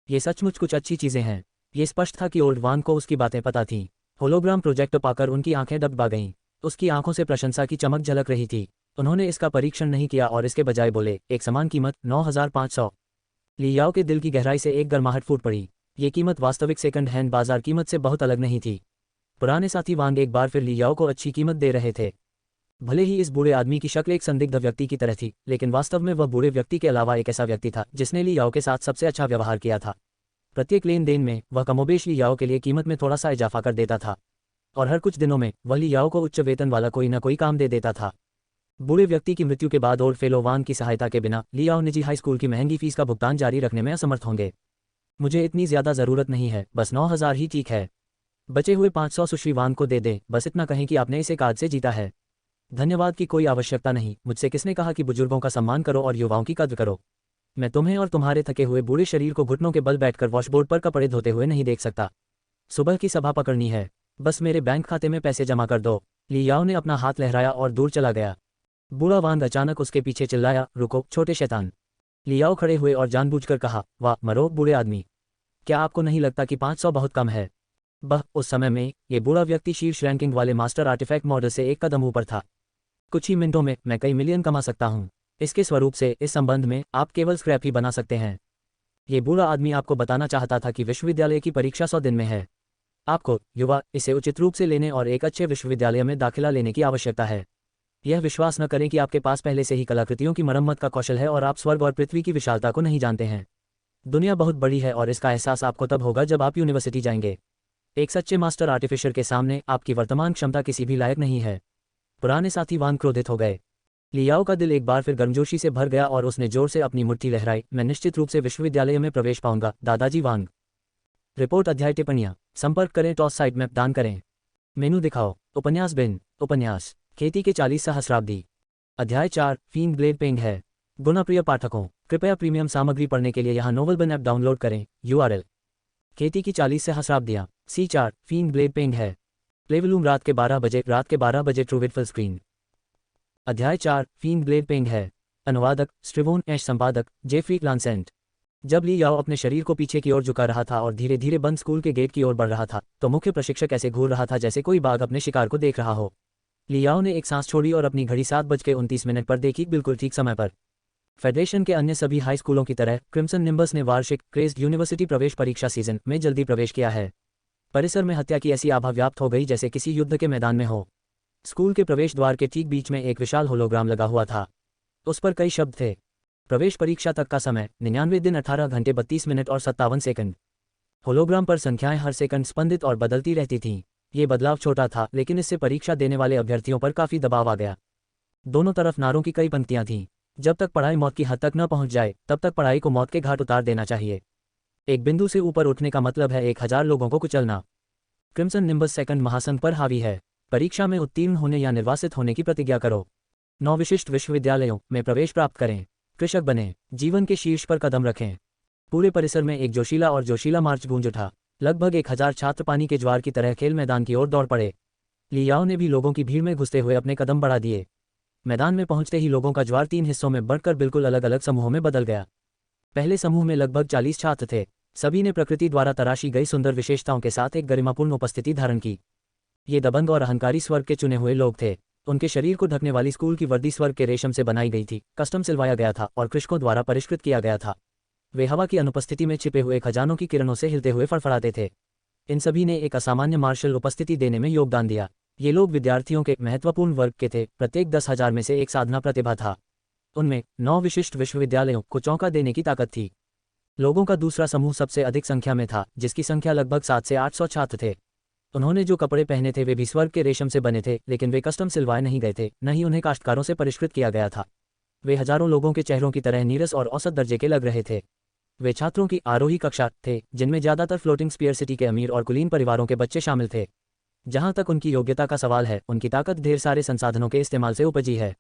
S1: ये सचमुच कुछ अच्छी चीजें हैं। ये स्पष्ट था कि ओल्ड वान को उसकी बातें पता थीं। होलोग्राम प्रोजेक्टर पाकर उनकी आंखें डगमगा गईं। उसकी आंखों से प्रशंसा की चमक झलक रही थी। उन्होंने इसका परीक्षण नहीं किया और इसके बजाय बोले, एक समान कीमत 9,500। लियाओ के दिल की गहराई से एक गर्माहट फूट पड़ी। ये कीमत वास्तविक सेकंड हैंड बाजार कीमत से बहुत अलग नहीं थी। पुराने साथी वांग एक बार फिर लियाओ को अच्छी कीमत दे रहे थे। भले ही इस बूढ़े आदमी की शक्ल एक संदिग्ध व्यक्ति की तरह थी, लेकिन वास्तव में वह बूढ़े व्यक्ति के अलावा एक ऐसा व्यक्ति था जिसने लियाओ के साथ सबसे अच्छा व्यवहार किया था। प्रत्येक लेन देन में वह कमोबेश लियाओ के लिए कीमत में थोड़ा सा इजाफा कर देता था, और हर कुछ दिनों में वह लियाओ को उच्च वेतन वाला कोई न कोई काम दे देता था। बूढ़े व्यक्ति की मृत्यु के बाद और फेलो वांग की सहायता के बिना लियाओ निजी हाई स्कूल की महंगी फीस का भुगतान जारी रखने में असमर्थ होंगे। मुझे इतनी ज्यादा जरूरत नहीं है, बस 9,000 ही ठीक है। बचे हुए 500 सुश्री वांग को दे दें, बस इतना कहें कि आपने इसे कार्ड से जीता है। धन्यवाद की कोई आवश्यकता नहीं। मुझसे किसने कहा कि बुजुर्गों का सम्मान करो और युवाओं की कद्र करो? मैं तुम्हें और तुम्हारे थके हुए बूढ़े शरीर को घुटनों के बल बैठकर वॉशबोर्ड पर कपड़े धोते हुए नहीं देख सकता। सुबह की सभा पकड़नी है, बस मेरे बैंक खाते में पैसे जमा कर दो। लियाओ ने अपना हाथ लहराया और दूर चला गया। बूढ़ा वांग अचानक उसके पीछे चिल्लाया, रुको छोटे शैतान। लियाओ खड़े हुए और जानबूझकर कहा, वाह मरो बूढ़े आदमी, क्या आपको नहीं लगता कि 500 बहुत कम है? उस समय में ये बूढ़ा व्यक्ति शीर्ष रैंकिंग वाले मास्टर आर्टिफैक्ट मॉडल से एक कदम ऊपर था। कुछ ही मिनटों में मैं कई मिलियन कमा सकता हूँ। इसके स्वरूप से इस संबंध में आप केवल स्क्रैप ही बना सकते हैं। ये बूढ़ा आदमी आपको बताना चाहता था कि विश्वविद्यालय की परीक्षा 100 दिन में है। आपको, युवा, इसे उचित रूप से लेने और एक अच्छे विश्वविद्यालय में दाखिला लेने की आवश्यकता है। यह विश्वास न करें कि आपके पास पहले से ही कलाकृतियों की मरम्मत का कौशल है और आप स्वर्ग और पृथ्वी की विशालता को नहीं जानते हैं। दुनिया बहुत बड़ी है और इसका एहसास आपको तब होगा जब आप यूनिवर्सिटी जाएंगे। एक सच्चे मास्टर आर्टिफिशियर के सामने आपकी वर्तमान क्षमता किसी भी लायक नहीं है। पुराने साथी वांग क्रोधित हो गए। लियाओ का दिल एक बार फिर गर्मजोशी से भर गया और उसने जोर से अपनी मुट्ठी लहराई। मैं निश्चित रूप से विश्वविद्यालय में प्रवेश पाऊंगा, दादाजी वांग। रिपोर्ट अध्याय टिप्पणियां। संपर्क करें, टॉस साइट मैप दान करें। मेनू दिखाओ। उपन्यास बिन। उपन्यास खेती के 40 सहस्राब्दी। अध्याय 4 फीन ब्लेड पेंग है। गुणप्रिय पाठकों, कृपया प्रीमियम सामग्री पढ़ने के लिए यहाँ नोवेल बिन ऐप डाउनलोड करें। URL खेती की 40 सहस्राब्दियाँ। C4 फीन ब्लेड पेंग है। प्लेवलूम रात के 12 बजे ट्रूविड फुल स्क्रीन। अध्याय 4 फीन ब्लेड पेंग है। अनुवादक स्ट्रिवोन ऐश, संपादक जेफ्री लांसेंट। जब लियाओ अपने शरीर को पीछे की ओर झुका रहा था और धीरे धीरे बंद स्कूल के गेट की ओर बढ़ रहा था, तो मुख्य प्रशिक्षक ऐसे घूर रहा था जैसे कोई बाघ अपने शिकार को देख रहा हो। लियाओ ने एक सांस छोड़ी और अपनी घड़ी 7:29 पर देखी, बिल्कुल ठीक समय पर। फेडरेशन के अन्य सभी हाई स्कूलों की तरह क्रिम्सन निम्बस ने वार्षिक क्रेज्ड यूनिवर्सिटी प्रवेश परीक्षा सीजन में जल्दी प्रवेश किया है। परिसर में हत्या की ऐसी आभा व्याप्त हो गई जैसे किसी युद्ध के मैदान में हो। स्कूल के प्रवेश द्वार के ठीक बीच में एक विशाल होलोग्राम लगा हुआ था। उस पर कई शब्द थे। प्रवेश परीक्षा तक का समय 99 दिन 18 घंटे 32 मिनट और 57 सेकंड। होलोग्राम पर संख्याएं हर सेकंड स्पंदित और बदलती रहती थीं। ये बदलाव छोटा था, लेकिन इससे परीक्षा देने वाले अभ्यर्थियों पर काफी दबाव आ गया। दोनों तरफ नारों की कई पंक्तियां थीं। जब तक पढ़ाई मौत की हद तक न पहुंच जाए, तब तक पढ़ाई को मौत के घाट उतार देना चाहिए। एक बिंदु से ऊपर उठने का मतलब है 1000 लोगों को कुचलना। क्रिम्सन निम्बस सेकंड महासंघ पर हावी है। परीक्षा में उत्तीर्ण होने या निर्वासित होने की प्रतिज्ञा करो। 9 विशिष्ट विश्वविद्यालयों में प्रवेश प्राप्त करें। कृषक बने। जीवन के शीर्ष पर कदम रखें। पूरे परिसर में एक जोशीला मार्च गूंज उठा। लगभग 1000 छात्र पानी के ज्वार की तरह खेल मैदान की ओर दौड़ पड़े। लियाओ ने भी लोगों की भीड़ में घुसते हुए अपने कदम बढ़ा दिए। मैदान में पहुंचते ही लोगों का ज्वार 3 हिस्सों में बढ़कर बिल्कुल अलग अलग समूहों में बदल गया। पहले समूह में लगभग 40 छात्र थे। सभी ने प्रकृति द्वारा तराशी गई सुंदर विशेषताओं के साथ एक गरिमापूर्ण उपस्थिति धारण की। ये दबंग और अहंकारी स्वर्ग के चुने हुए लोग थे। उनके शरीर को ढकने वाली स्कूल की वर्दी स्वर्ग के रेशम से बनाई गई थी, कस्टम सिलवाया गया था और कृषकों द्वारा परिष्कृत किया गया था। वे हवा की अनुपस्थिति में छिपे हुए खजानों की किरणों से हिलते हुए फड़फड़ाते थे। इन सभी ने एक असामान्य मार्शल उपस्थिति देने में योगदान दिया। ये लोग विद्यार्थियों के महत्वपूर्ण वर्ग के थे। प्रत्येक 10,000 में से एक साधना प्रतिभा था। उनमें 9 विशिष्ट विश्वविद्यालयों को चौंका देने की ताकत थी। लोगों का दूसरा समूह सबसे अधिक संख्या में था, जिसकी संख्या लगभग 700 से 800 छात्र थे। उन्होंने जो कपड़े पहने थे वे भी स्वर्ग के रेशम से बने थे, लेकिन वे कस्टम सिलवाए नहीं गए थे, न ही उन्हें काश्तकारों से परिष्कृत किया गया था। वे हजारों लोगों के चेहरों की तरह नीरस और औसत दर्जे के लग रहे थे। वे छात्रों की आरोही कक्षा थे, जिनमें ज्यादातर फ्लोटिंग स्पीयर सिटी के अमीर और कुलीन परिवारों के बच्चे शामिल थे। जहां तक उनकी योग्यता का सवाल है, उनकी ताकत ढेर सारे संसाधनों के इस्तेमाल से उपजी है।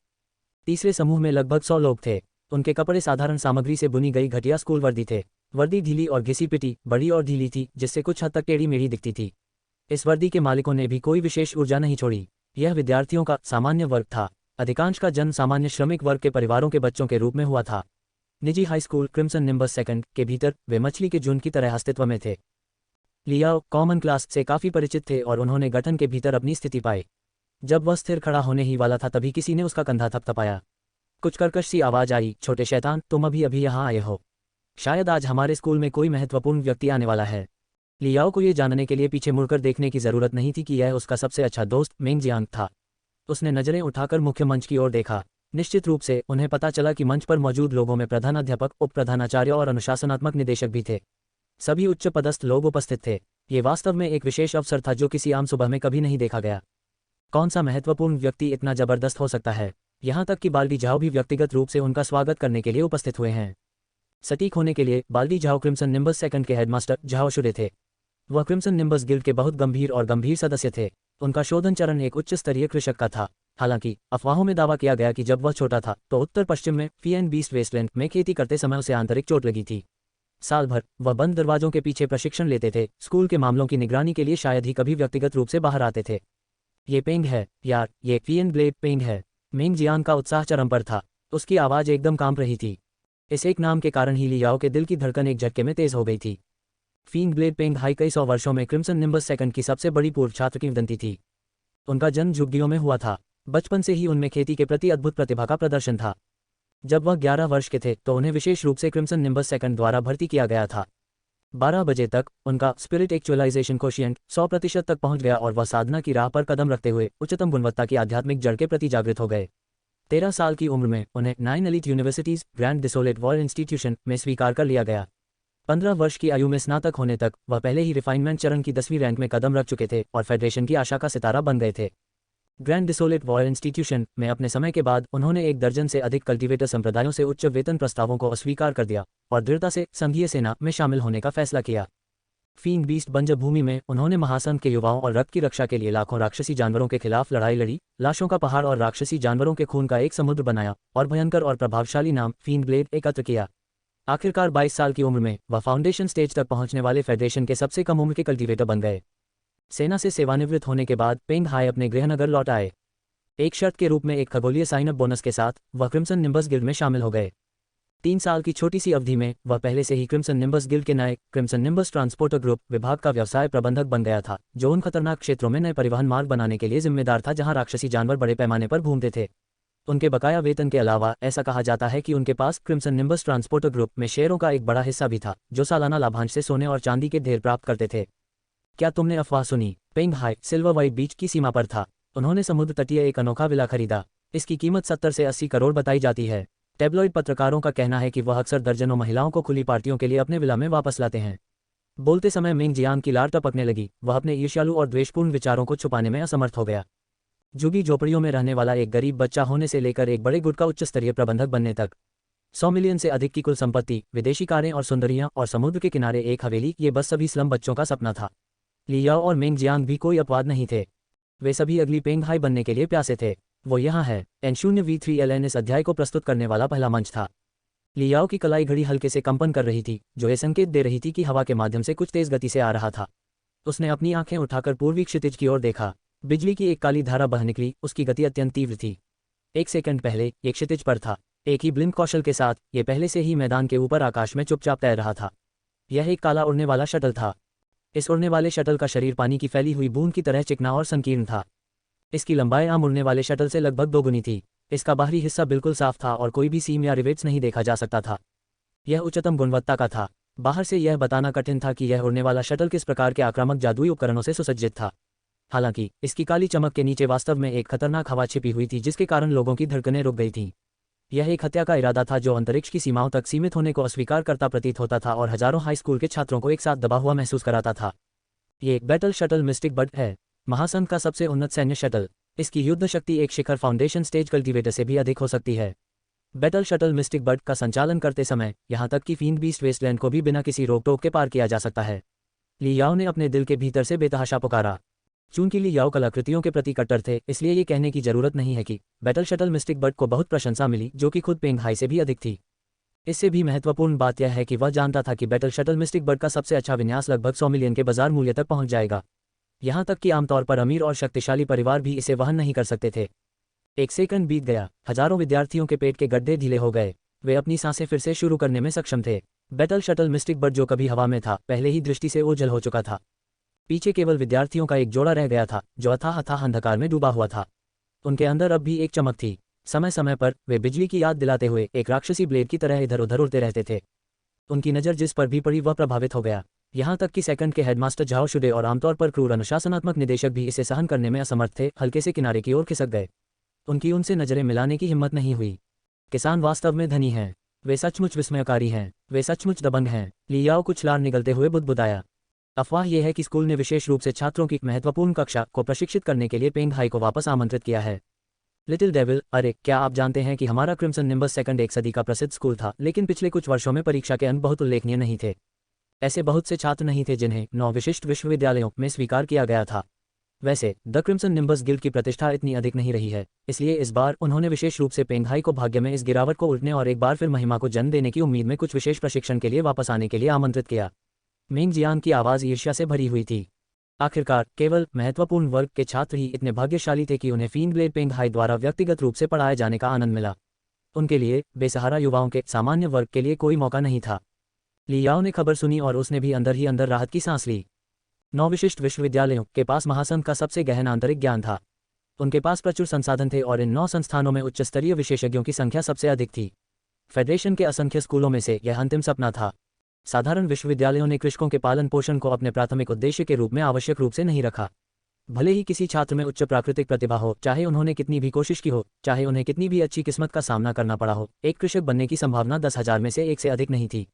S1: तीसरे समूह में लगभग 100 लोग थे। उनके कपड़े साधारण सामग्री से बुनी गई घटिया स्कूल वर्दी थे। वर्दी ढीली और घिसी पिटी, बड़ी और ढीली थी, जिससे कुछ हद तक टेढ़ी मेढ़ी दिखती थी। इस वर्दी के मालिकों ने भी कोई विशेष ऊर्जा नहीं छोड़ी। यह विद्यार्थियों का सामान्य वर्ग था। अधिकांश का जन्म सामान्य श्रमिक वर्ग के परिवारों के बच्चों के रूप में हुआ था। निजी high school crimson nimbus second के भीतर वे मछली के झुंड की तरह अस्तित्व में थे। लियाओ कॉमन क्लास से काफी परिचित थे और उन्होंने गठन के भीतर अपनी स्थिति पाई। जब वह स्थिर खड़ा होने ही वाला था, तभी किसी ने उसका कंधा थपथपाया। कुछ कर्कश सी आवाज आई, छोटे शैतान, तुम अभी अभी यहाँ आए हो। शायद आज हमारे स्कूल में कोई महत्वपूर्ण व्यक्ति आने वाला है। लियाओ को ये जानने के लिए पीछे मुड़कर देखने की जरूरत नहीं थी कि यह उसका सबसे अच्छा दोस्त मेंग जियांग था। उसने नजरें उठाकर मुख्य मंच की ओर देखा। निश्चित रूप से उन्हें पता चला कि मंच पर मौजूद लोगों में प्रधानाध्यापक, उप प्रधानाचार्य और अनुशासनात्मक निदेशक भी थे। सभी उच्च पदस्थ लोग उपस्थित थे। ये वास्तव में एक विशेष अवसर था जो किसी आम सुबह में कभी नहीं देखा गया। कौन सा महत्वपूर्ण व्यक्ति इतना जबरदस्त हो सकता है? यहाँ तक कि बाल्डी झाओ भी व्यक्तिगत रूप से उनका स्वागत करने के लिए उपस्थित हुए हैं। सटीक होने के लिए बाल्डी झाओ क्रिम्सन निम्बस सेकंड के हेडमास्टर झाओ शुरे थे। वह क्रिम्सन निम्बस गिल्ड के बहुत गंभीर सदस्य थे। उनका शोधन चरण एक उच्च स्तरीय कृषक का था। हालांकि अफवाहों में दावा किया गया कि जब वह छोटा था तो उत्तर पश्चिम में फीएन बीस्ट वेस्टलैंड में खेती करते समय उसे आंतरिक चोट लगी थी। साल भर वह बंद दरवाजों के पीछे प्रशिक्षण लेते थे। स्कूल के मामलों की निगरानी के लिए शायद ही कभी व्यक्तिगत रूप से बाहर आते थे। ये पेंग है यार, ये फीएन ब्लेड पेंग है। मेंग जियांग का उत्साह चरम पर था। उसकी आवाज एकदम कांप रही थी। इस एक नाम के कारण ही लियाओ के दिल की धड़कन एक झटके में तेज हो गई थी। फींग ब्लेड पेंग हाई कई 100 वर्षों में क्रिम्सन निम्बस सेकंड की सबसे बड़ी पूर्व छात्र किंवदंती थी। उनका जन्म झुग्गियों में हुआ था। बचपन से ही उनमें खेती के प्रति अद्भुत प्रतिभा का प्रदर्शन था। जब वह 11 वर्ष के थे तो उन्हें विशेष रूप से क्रिम्सन निम्बस सेकंड द्वारा भर्ती किया गया था। 12 बजे तक उनका स्पिरिट एक्चुअलाइजेशन कोशिएंट 100% तक पहुंच गया और वह साधना की राह पर कदम रखते हुए उच्चतम गुणवत्ता की आध्यात्मिक जड़ के प्रति जागृत हो गए। 13 साल की उम्र में उन्हें 9 elite universities grand desolate war institution में स्वीकार कर लिया गया। 15 वर्ष की आयु में स्नातक होने तक वह पहले ही रिफाइनमेंट चरण की 10वीं रैंक में कदम रख चुके थे और फेडरेशन की आशा का सितारा बन गए थे। ग्रैंड डिसोलेट वॉर इंस्टीट्यूशन में अपने समय के बाद उन्होंने एक दर्जन से अधिक कल्टीवेटर संप्रदायों से उच्च वेतन प्रस्तावों को अस्वीकार कर दिया और दृढ़ता से संघीय सेना में शामिल होने का फैसला किया। फींग बीस्ट बंजर भूमि में उन्होंने महासंघ के युवाओं और रक्त की रक्षा के लिए लाखों राक्षसी जानवरों के खिलाफ लड़ाई लड़ी, लाशों का पहाड़ और राक्षसी जानवरों के खून का एक समुद्र बनाया और भयंकर और प्रभावशाली नाम फींग ब्लेड एकत्र किया। आखिरकार 22 साल की उम्र में वह फाउंडेशन स्टेज तक पहुंचने वाले फेडरेशन के सबसे कम उम्र के कल्टीवेटर बन गए। सेना से सेवानिवृत्त होने के बाद पेंग हाई अपने गृहनगर लौट आए। एक शर्त के रूप में एक खगोलीय साइन अप बोनस के साथ वह क्रिम्सन निम्बस गिल्ड में शामिल हो गए। 3 साल की छोटी सी अवधि में वह पहले से ही क्रिम्सन निम्बस गिल्ड के नए क्रिम्सन निम्बस ट्रांसपोर्टर ग्रुप विभाग का व्यवसाय प्रबंधक बन गया था, जो उन खतरनाक क्षेत्रों में नए परिवहन मार्ग बनाने के लिए जिम्मेदार था जहां राक्षसी जानवर बड़े पैमाने पर घूमते थे। उनके बकाया वेतन के अलावा ऐसा कहा जाता है कि उनके पास क्रिम्सन निम्बस ट्रांसपोर्टर ग्रुप में शेयरों का एक बड़ा हिस्सा भी था, जो सालाना लाभांश से सोने और चांदी के ढेर प्राप्त करते थे। क्या तुमने अफवाह सुनी? पेंग हाई सिल्वर वाइट बीच की सीमा पर था। उन्होंने समुद्र तटीय एक अनोखा विला खरीदा। इसकी कीमत 70 से 80 करोड़ बताई जाती है। टैब्लॉइड पत्रकारों का कहना है कि वह अक्सर दर्जनों महिलाओं को खुली पार्टियों के लिए अपने विला में वापस लाते हैं। बोलते समय मेंग जियांग की लार टपकने लगी। वह अपने ईर्ष्यालु और द्वेषपूर्ण विचारों को छुपाने में असमर्थ हो गया। झुग्गी झोपड़ियों में रहने वाला एक गरीब बच्चा होने से लेकर एक बड़े गुट का उच्च स्तरीय प्रबंधक बनने तक, 100 मिलियन से अधिक की कुल संपत्ति, विदेशी कारें और सुंदरियां और समुद्र के किनारे एक हवेली, ये बस सभी स्लम बच्चों का सपना था। लियाओ और मेंग जियांग भी कोई अपवाद नहीं थे। वे सभी अगली पेंग हाई बनने के लिए प्यासे थे। वो यहाँ है। N0V3LN इस अध्याय को प्रस्तुत करने वाला पहला मंच था। लियाओ की कलाई घड़ी हल्के से कंपन कर रही थी, जो ये संकेत दे रही थी कि हवा के माध्यम से कुछ तेज गति से आ रहा था। उसने अपनी आंखें उठाकर पूर्वी क्षितिज की ओर देखा। बिजली की एक काली धारा बह निकली। उसकी गति अत्यंत तीव्र थी। 1 सेकंड पहले ये क्षितिज पर था। एक ही ब्लिंक कौशल के साथ ये पहले से ही मैदान के ऊपर आकाश में चुपचाप तैर रहा था। यह एक काला उड़ने वाला शटल था। इस उड़ने वाले शटल का शरीर पानी की फैली हुई बूंद की तरह चिकना और संकीर्ण था। इसकी लंबाई आम उड़ने वाले शटल से लगभग 2 गुनी थी। इसका बाहरी हिस्सा बिल्कुल साफ था और कोई भी सीम या रिवेट्स नहीं देखा जा सकता था। यह उच्चतम गुणवत्ता का था। बाहर से यह बताना कठिन था कि यह उड़ने वाला शटल किस प्रकार के आक्रामक जादुई उपकरणों से सुसज्जित था। हालांकि इसकी काली चमक के नीचे वास्तव में एक खतरनाक हवा छिपी हुई थी, जिसके कारण लोगों की धड़कनें रुक गई थीं। यह एक हत्या का इरादा था जो अंतरिक्ष की सीमाओं तक सीमित होने को अस्वीकार करता प्रतीत होता था और हजारों हाई स्कूल के छात्रों को एक साथ दबा हुआ महसूस कराता था। ये बैटल शटल मिस्टिक बर्ड है, महासंघ का सबसे उन्नत सैन्य शटल। इसकी युद्ध शक्ति एक शिखर फाउंडेशन स्टेज कल्टीवेटर से भी अधिक हो सकती है। बैटल शटल मिस्टिक बर्ड का संचालन करते समय यहां तक कि फींग बीस्ट वेस्टलैंड को भी बिना किसी रोक टोक के पार किया जा सकता है। लियाओ ने अपने दिल के भीतर से बेतहाशा पुकारा। चूंकि लियाओ कलाकृतियों के प्रति कट्टर थे, इसलिए ये कहने की जरूरत नहीं है कि बैटल शटल मिस्टिक बर्ड को बहुत प्रशंसा मिली, जो कि खुद पेंग हाई से भी अधिक थी। इससे भी महत्वपूर्ण बात यह है कि वह जानता था कि बैटल शटल मिस्टिक बर्ड का सबसे अच्छा विन्यास लगभग 100 मिलियन के बाजार मूल्य तक पहुंच जाएगा। यहाँ तक कि आमतौर पर अमीर और शक्तिशाली परिवार भी इसे वहन नहीं कर सकते थे। 1 सेकंड बीत गया। हजारों विद्यार्थियों के पेट के गड्ढे ढीले हो गए। वे अपनी सांसें फिर से शुरू करने में सक्षम थे। बैटल शटल मिस्टिक बर्ड, जो कभी हवा में था, पहले ही दृष्टि से ओझल हो चुका था। पीछे केवल विद्यार्थियों का एक जोड़ा रह गया था, जो अथाह अंधकार में डूबा हुआ था। उनके अंदर अब भी एक चमक थी। समय समय पर वे बिजली की याद दिलाते हुए एक राक्षसी ब्लेड की तरह इधर उधर उड़ते रहते थे। उनकी नज़र जिस पर भी पड़ी वह प्रभावित हो गया। यहाँ तक कि सेकंड के हेडमास्टर झाओ शुडे और आमतौर पर क्रूर अनुशासनात्मक निदेशक भी इसे सहन करने में असमर्थ थे, हल्के से किनारे की ओर खिसक गए। उनकी उनसे नज़रें मिलाने की हिम्मत नहीं हुई। किसान वास्तव में धनी हैं। वे सचमुच विस्मयकारी हैं, वे सचमुच दबंग हैं। लियाओ कुछ लार निगलते हुए बुदबुदाया। अफवाह यह है कि स्कूल ने विशेष रूप से छात्रों की महत्वपूर्ण कक्षा को प्रशिक्षित करने के लिए पेंग हाई को वापस आमंत्रित किया है। लिटिल डेविल, अरे क्या आप जानते हैं कि हमारा क्रिम्सन निम्बस सेकंड एक सदी का प्रसिद्ध स्कूल था, लेकिन पिछले कुछ वर्षों में परीक्षा के अंक बहुत उल्लेखनीय नहीं थे। ऐसे बहुत से छात्र नहीं थे जिन्हें 9 विशिष्ट विश्वविद्यालयों में स्वीकार किया गया था। वैसे द क्रिम्सन निम्बस गिल्ड की प्रतिष्ठा इतनी अधिक नहीं रही है, इसलिए इस बार उन्होंने विशेष रूप से पेंग हाई को भाग्य में इस गिरावट को उल्टने और एक बार फिर महिमा को जन्म देने की उम्मीद में कुछ विशेष प्रशिक्षण के लिए वापस आने के लिए आमंत्रित किया। मेंग जियांग की आवाज़ ईर्ष्या से भरी हुई थी। आखिरकार केवल महत्वपूर्ण वर्ग के छात्र ही इतने भाग्यशाली थे कि उन्हें फीनग्लेड पेंग हाई द्वारा व्यक्तिगत रूप से पढ़ाए जाने का आनंद मिला। उनके लिए, बेसहारा युवाओं के सामान्य वर्ग के लिए कोई मौका नहीं था। लियाओ ने खबर सुनी और उसने भी अंदर ही अंदर राहत की सांस ली। 9 विशिष्ट विश्वविद्यालयों के पास महासंघ का सबसे गहन आंतरिक ज्ञान था। उनके पास प्रचुर संसाधन थे और इन 9 संस्थानों में उच्च स्तरीय विशेषज्ञों की संख्या सबसे अधिक थी। फेडरेशन के असंख्य स्कूलों में से यह अंतिम सपना था। साधारण विश्वविद्यालयों ने कृषकों के पालन पोषण को अपने प्राथमिक उद्देश्य के रूप में आवश्यक रूप से नहीं रखा। भले ही किसी छात्र में उच्च प्राकृतिक प्रतिभा हो, चाहे उन्होंने कितनी भी कोशिश की हो, चाहे उन्हें कितनी भी अच्छी किस्मत का सामना करना पड़ा हो, एक कृषक बनने की संभावना 10,000 में से एक से अधिक नहीं थी।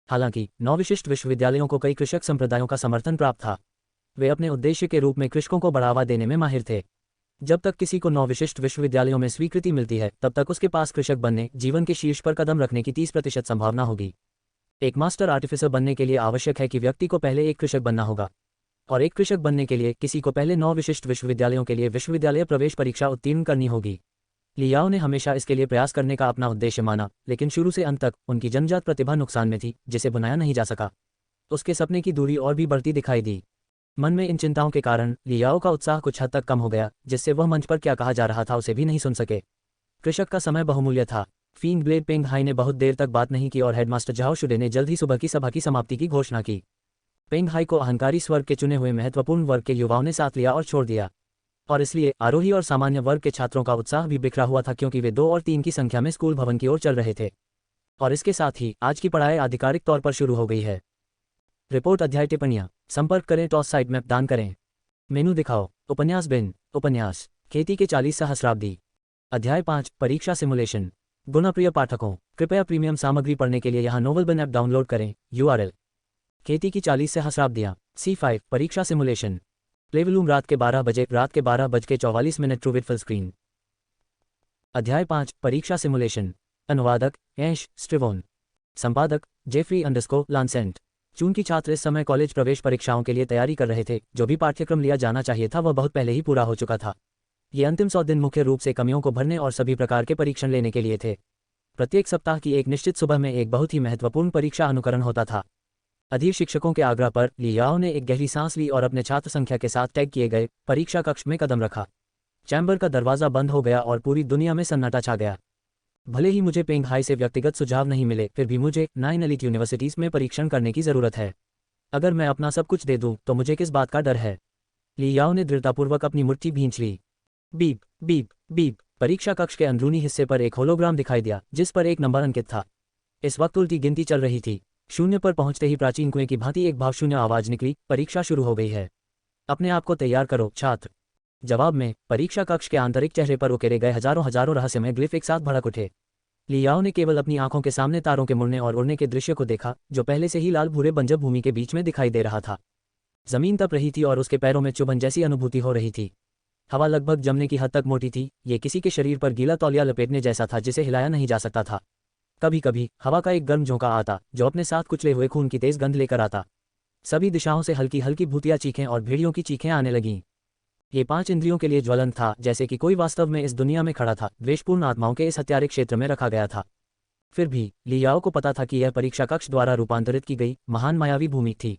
S1: हालांकि 9 विशिष्ट विश्वविद्यालयों को कई कृषक संप्रदायों का समर्थन प्राप्त था। वे अपने उद्देश्य के रूप में कृषकों को बढ़ावा देने में माहिर थे। जब तक किसी को 9 विशिष्ट विश्वविद्यालयों में स्वीकृति मिलती है, तब तक उसके पास कृषक बनने, जीवन के शीर्ष पर कदम रखने की 30% संभावना होगी। एक मास्टर आर्टिफिसर बनने के लिए आवश्यक है कि व्यक्ति को पहले एक कृषक बनना होगा, और एक कृषक बनने के लिए किसी को पहले 9 विशिष्ट विश्वविद्यालयों के लिए विश्वविद्यालय प्रवेश परीक्षा उत्तीर्ण करनी होगी। लियाओ ने हमेशा इसके लिए प्रयास करने का अपना उद्देश्य माना, लेकिन शुरू से अंत तक उनकी जन्मजात प्रतिभा नुकसान में थी, जिसे बुनाया नहीं जा सका। उसके सपने की दूरी और भी बढ़ती दिखाई दी। मन में इन चिंताओं के कारण लियाओ का उत्साह कुछ हद तक कम हो गया, जिससे वह मंच पर क्या कहा जा रहा था उसे भी नहीं सुन सके। कृषक का समय बहुमूल्य था। फीनग्लेड पेंग हाई ने बहुत देर तक बात नहीं की और हेडमास्टर झाओ शुडे ने जल्द ही सुबह की सभा की समाप्ति की घोषणा की। पेंग हाई को अहंकारी स्वर्ग के चुने हुए महत्वपूर्ण वर्ग के युवाओं ने साथ लिया और छोड़ दिया, और इसलिए आरोही और सामान्य वर्ग के छात्रों का उत्साह भी बिखरा हुआ था, क्योंकि वे 2 और 3 की संख्या में स्कूल भवन की ओर चल रहे थे। और इसके साथ ही आज की पढ़ाई आधिकारिक तौर पर शुरू हो गई है। रिपोर्ट, अध्याय, टिप्पणियां। संपर्क करें, टॉस साइट मैप दान करें। मेनू दिखाओ। उपन्यास बिन। उपन्यास खेती के 40 सहस्राब्दी। अध्याय 5, परीक्षा सिमुलेशन। गुणप्रिय पाठकों, कृपया प्रीमियम सामग्री पढ़ने के लिए यहाँ नोवेल बिन ऐप डाउनलोड करें। URL। खेती की 40 सहस्राब्दियाँ। C5, परीक्षा सिमुलेशन। प्लेवलूम रात के 12 बजे, रात के 12:44 ट्रूविट फुल स्क्रीन। अध्याय 5, परीक्षा सिमुलेशन। अनुवादक ऐश स्ट्रिवोन। संपादक जेफरी _लांसेंट। चूंकि छात्र इस समय कॉलेज प्रवेश परीक्षाओं के लिए तैयारी कर रहे थे, जो भी पाठ्यक्रम लिया जाना चाहिए था वह बहुत पहले ही पूरा हो चुका था। ये अंतिम 100 दिन मुख्य रूप से कमियों को भरने और सभी प्रकार के परीक्षण लेने के लिए थे। प्रत्येक सप्ताह की एक निश्चित सुबह में एक बहुत ही महत्वपूर्ण परीक्षा अनुकरण होता था। अधीर शिक्षकों के आग्रह पर लियाओ ने एक गहरी सांस ली और अपने छात्र संख्या के साथ टैग किए गए परीक्षा कक्ष में कदम रखा। चैम्बर का दरवाज़ा बंद हो गया और पूरी दुनिया में सन्नाटा छा गया। भले ही मुझे पेंग हाई से व्यक्तिगत सुझाव नहीं मिले, फिर भी मुझे 9 एलीट यूनिवर्सिटीज़ में परीक्षण करने की ज़रूरत है। अगर मैं अपना सब कुछ दे दूं तो मुझे किस बात का डर है। लियाओ ने दृढ़तापूर्वक अपनी मुट्ठी भींच ली। Beep beep beep. परीक्षा कक्ष के अंदरूनी हिस्से पर एक होलोग्राम दिखाई दिया, जिस पर एक नंबर अंकित था। इस वक्त उल्टी गिनती चल रही थी। 0 पर पहुंचते ही प्राचीन कुएं की भांति एक भावशून्य आवाज निकली, परीक्षा शुरू हो गई है। अपने आप को तैयार करो छात्र। जवाब में परीक्षा कक्ष के आंतरिक चेहरे पर उकेरे गए हजारों हजारों रहस्यमय ग्लिफ एक साथ भड़क उठे। लियाओ ने केवल अपनी आंखों के सामने तारों के मुड़ने और उड़ने के दृश्य को देखा, जो पहले से ही लाल भूरे बंजर भूमि के बीच में दिखाई दे रहा था। जमीन तप रही थी और उसके पैरों में चुभन जैसी अनुभूति हो रही थी। हवा लगभग जमने की हद तक मोटी थी। ये किसी के शरीर पर गीला तौलिया लपेटने जैसा था, जिसे हिलाया नहीं जा सकता था। कभी कभी हवा का एक गर्म झोंका आता, जो अपने साथ कुचले हुए खून की तेज गंध लेकर आता। सभी दिशाओं से हल्की हल्की भूतिया चीखें और भेड़ियों की चीखें आने लगीं। ये 5 इंद्रियों के लिए ज्वलंत था, जैसे कि कोई वास्तव में इस दुनिया में खड़ा था, द्वेषपूर्ण आत्माओं के इस हत्यारे क्षेत्र में रखा गया था। फिर भी लियाओ को पता था कि यह परीक्षा कक्ष द्वारा रूपांतरित की गई महान मायावी भूमि थी।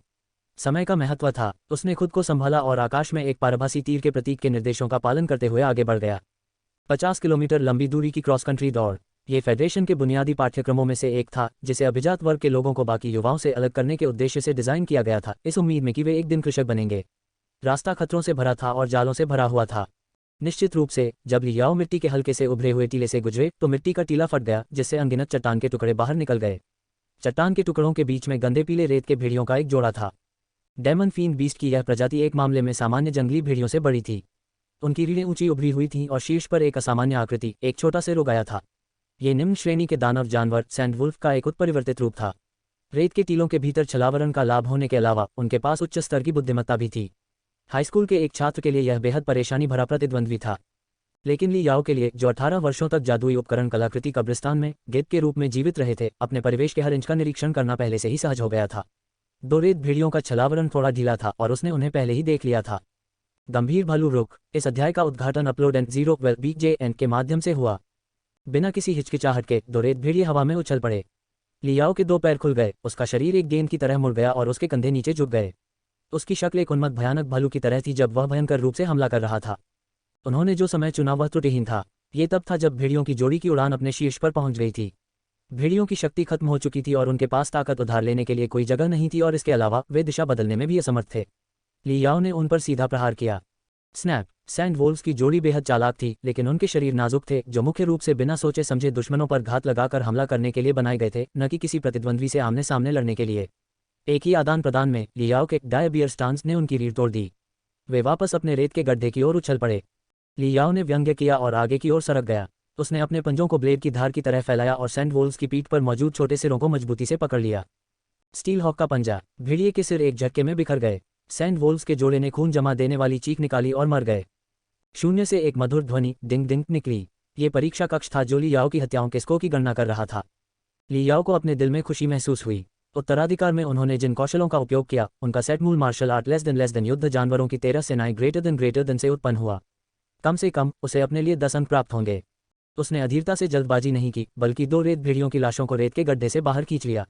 S1: समय का महत्व था। उसने खुद को संभाला और आकाश में एक पारभासी तीर के प्रतीक के निर्देशों का पालन करते हुए आगे बढ़ गया। 50 किलोमीटर लंबी दूरी की क्रॉस कंट्री दौड़। ये फेडरेशन के बुनियादी पाठ्यक्रमों में से एक था, जिसे अभिजात वर्ग के लोगों को बाकी युवाओं से अलग करने के उद्देश्य से डिजाइन किया गया था, इस उम्मीद में कि वे एक दिन कृषक बनेंगे। रास्ता खतरों से भरा था और जालों से भरा हुआ था। निश्चित रूप से जब लियाओ मिट्टी के हल्के से उभरे हुए टीले से गुजरे तो मिट्टी का टीला फट गया, जिससे अनगिनत चट्टान के टुकड़े बाहर निकल गए। चट्टान के टुकड़ों के बीच में गंदे पीले रेत के भेड़ियों का एक जोड़ा था। डेमन फीन बीस्ट की यह प्रजाति एक मामले में सामान्य जंगली भेड़ियों से बड़ी थी। उनकी रीढ़ें ऊंची उभरी हुई थीं और शीर्ष पर एक असामान्य आकृति, एक छोटा सिर उगाया था। ये निम्न श्रेणी के दानव जानवर सैंडवुल्फ का एक उत्परिवर्तित रूप था। रेत के टीलों के भीतर छलावरण का लाभ होने के अलावा उनके पास उच्च स्तर की बुद्धिमत्ता भी थी। हाईस्कूल के एक छात्र के लिए यह बेहद परेशानी भरा प्रतिद्वंद्वी था, लेकिन ली याओ के लिए, जो 18 वर्षों तक जादुई उपकरण कलाकृति कब्रिस्तान में गेद के रूप में जीवित रहे थे, अपने परिवेश के हर इंच का निरीक्षण करना पहले से ही सहज हो गया था। दो रेत भेड़ियों का छलावरण थोड़ा ढीला था और उसने उन्हें पहले ही देख लिया था। गंभीर भालू रुख। इस अध्याय का उद्घाटन अपलोड एंड 0 BJN के माध्यम से हुआ। बिना किसी हिचकिचाहट के दो रेत भेड़िए हवा में उछल पड़े। लियाओ के दो पैर खुल गए, उसका शरीर एक गेंद की तरह मुड़ गया और उसके कंधे नीचे झुक गए। उसकी शक्ल एक उन्मत्त भयानक भालू की तरह थी जब वह भयंकर रूप से हमला कर रहा था। उन्होंने जो समय चुना वह त्रुटिहीन था। ये तब था जब भेड़ियों की जोड़ी की उड़ान अपने शीर्ष पर पहुंच गई थी। भेड़ियों की शक्ति खत्म हो चुकी थी और उनके पास ताकत उधार लेने के लिए कोई जगह नहीं थी, और इसके अलावा वे दिशा बदलने में भी असमर्थ थे। लियाओ ने उन पर सीधा प्रहार किया। स्नैप। सैंडवोल्व्स की जोड़ी बेहद चालाक थी, लेकिन उनके शरीर नाजुक थे, जो मुख्य रूप से बिना सोचे समझे दुश्मनों पर घात लगाकर हमला करने के लिए बनाए गए थे, न कि किसी प्रतिद्वंद्वी से आमने सामने लड़ने के लिए। एक ही आदान प्रदान में लियाओ के डायबियर स्टांस ने उनकी रीढ़ तोड़ दी। वे वापस अपने रेत के गड्ढे की ओर उछल पड़े। लियाओ ने व्यंग्य किया और आगे की ओर सरक गया। उसने अपने पंजों को ब्लेड की धार की तरह फैलाया और सैंडवोल्व्स की पीठ पर मौजूद छोटे सिरों को मजबूती से पकड़ लिया। स्टील हॉक का पंजा। भेड़िए के सिर एक झटके में बिखर गए। सैंडवोल्व्स के जोड़े ने खून जमा देने वाली चीख निकाली और मर गए। शून्य से एक मधुर ध्वनि डिंग डिंग निकली। ये परीक्षा कक्ष था जो लियाओ की हत्याओं के स्कोर की गणना कर रहा था। लियाओ को अपने दिल में खुशी महसूस हुई। उत्तराधिकार में उन्होंने जिन कौशलों का उपयोग किया, उनका सेट मूल मार्शल आर्ट लेस देन युद्ध जानवरों की 13 सेनाएं ग्रेटर देन से उत्पन्न हुआ। कम से कम उसे अपने लिए 10 अंक प्राप्त होंगे। उसने अधीरता से जल्दबाजी नहीं की, बल्कि दो रेत भेड़ियों की लाशों को रेत के गड्ढे से बाहर खींच लिया।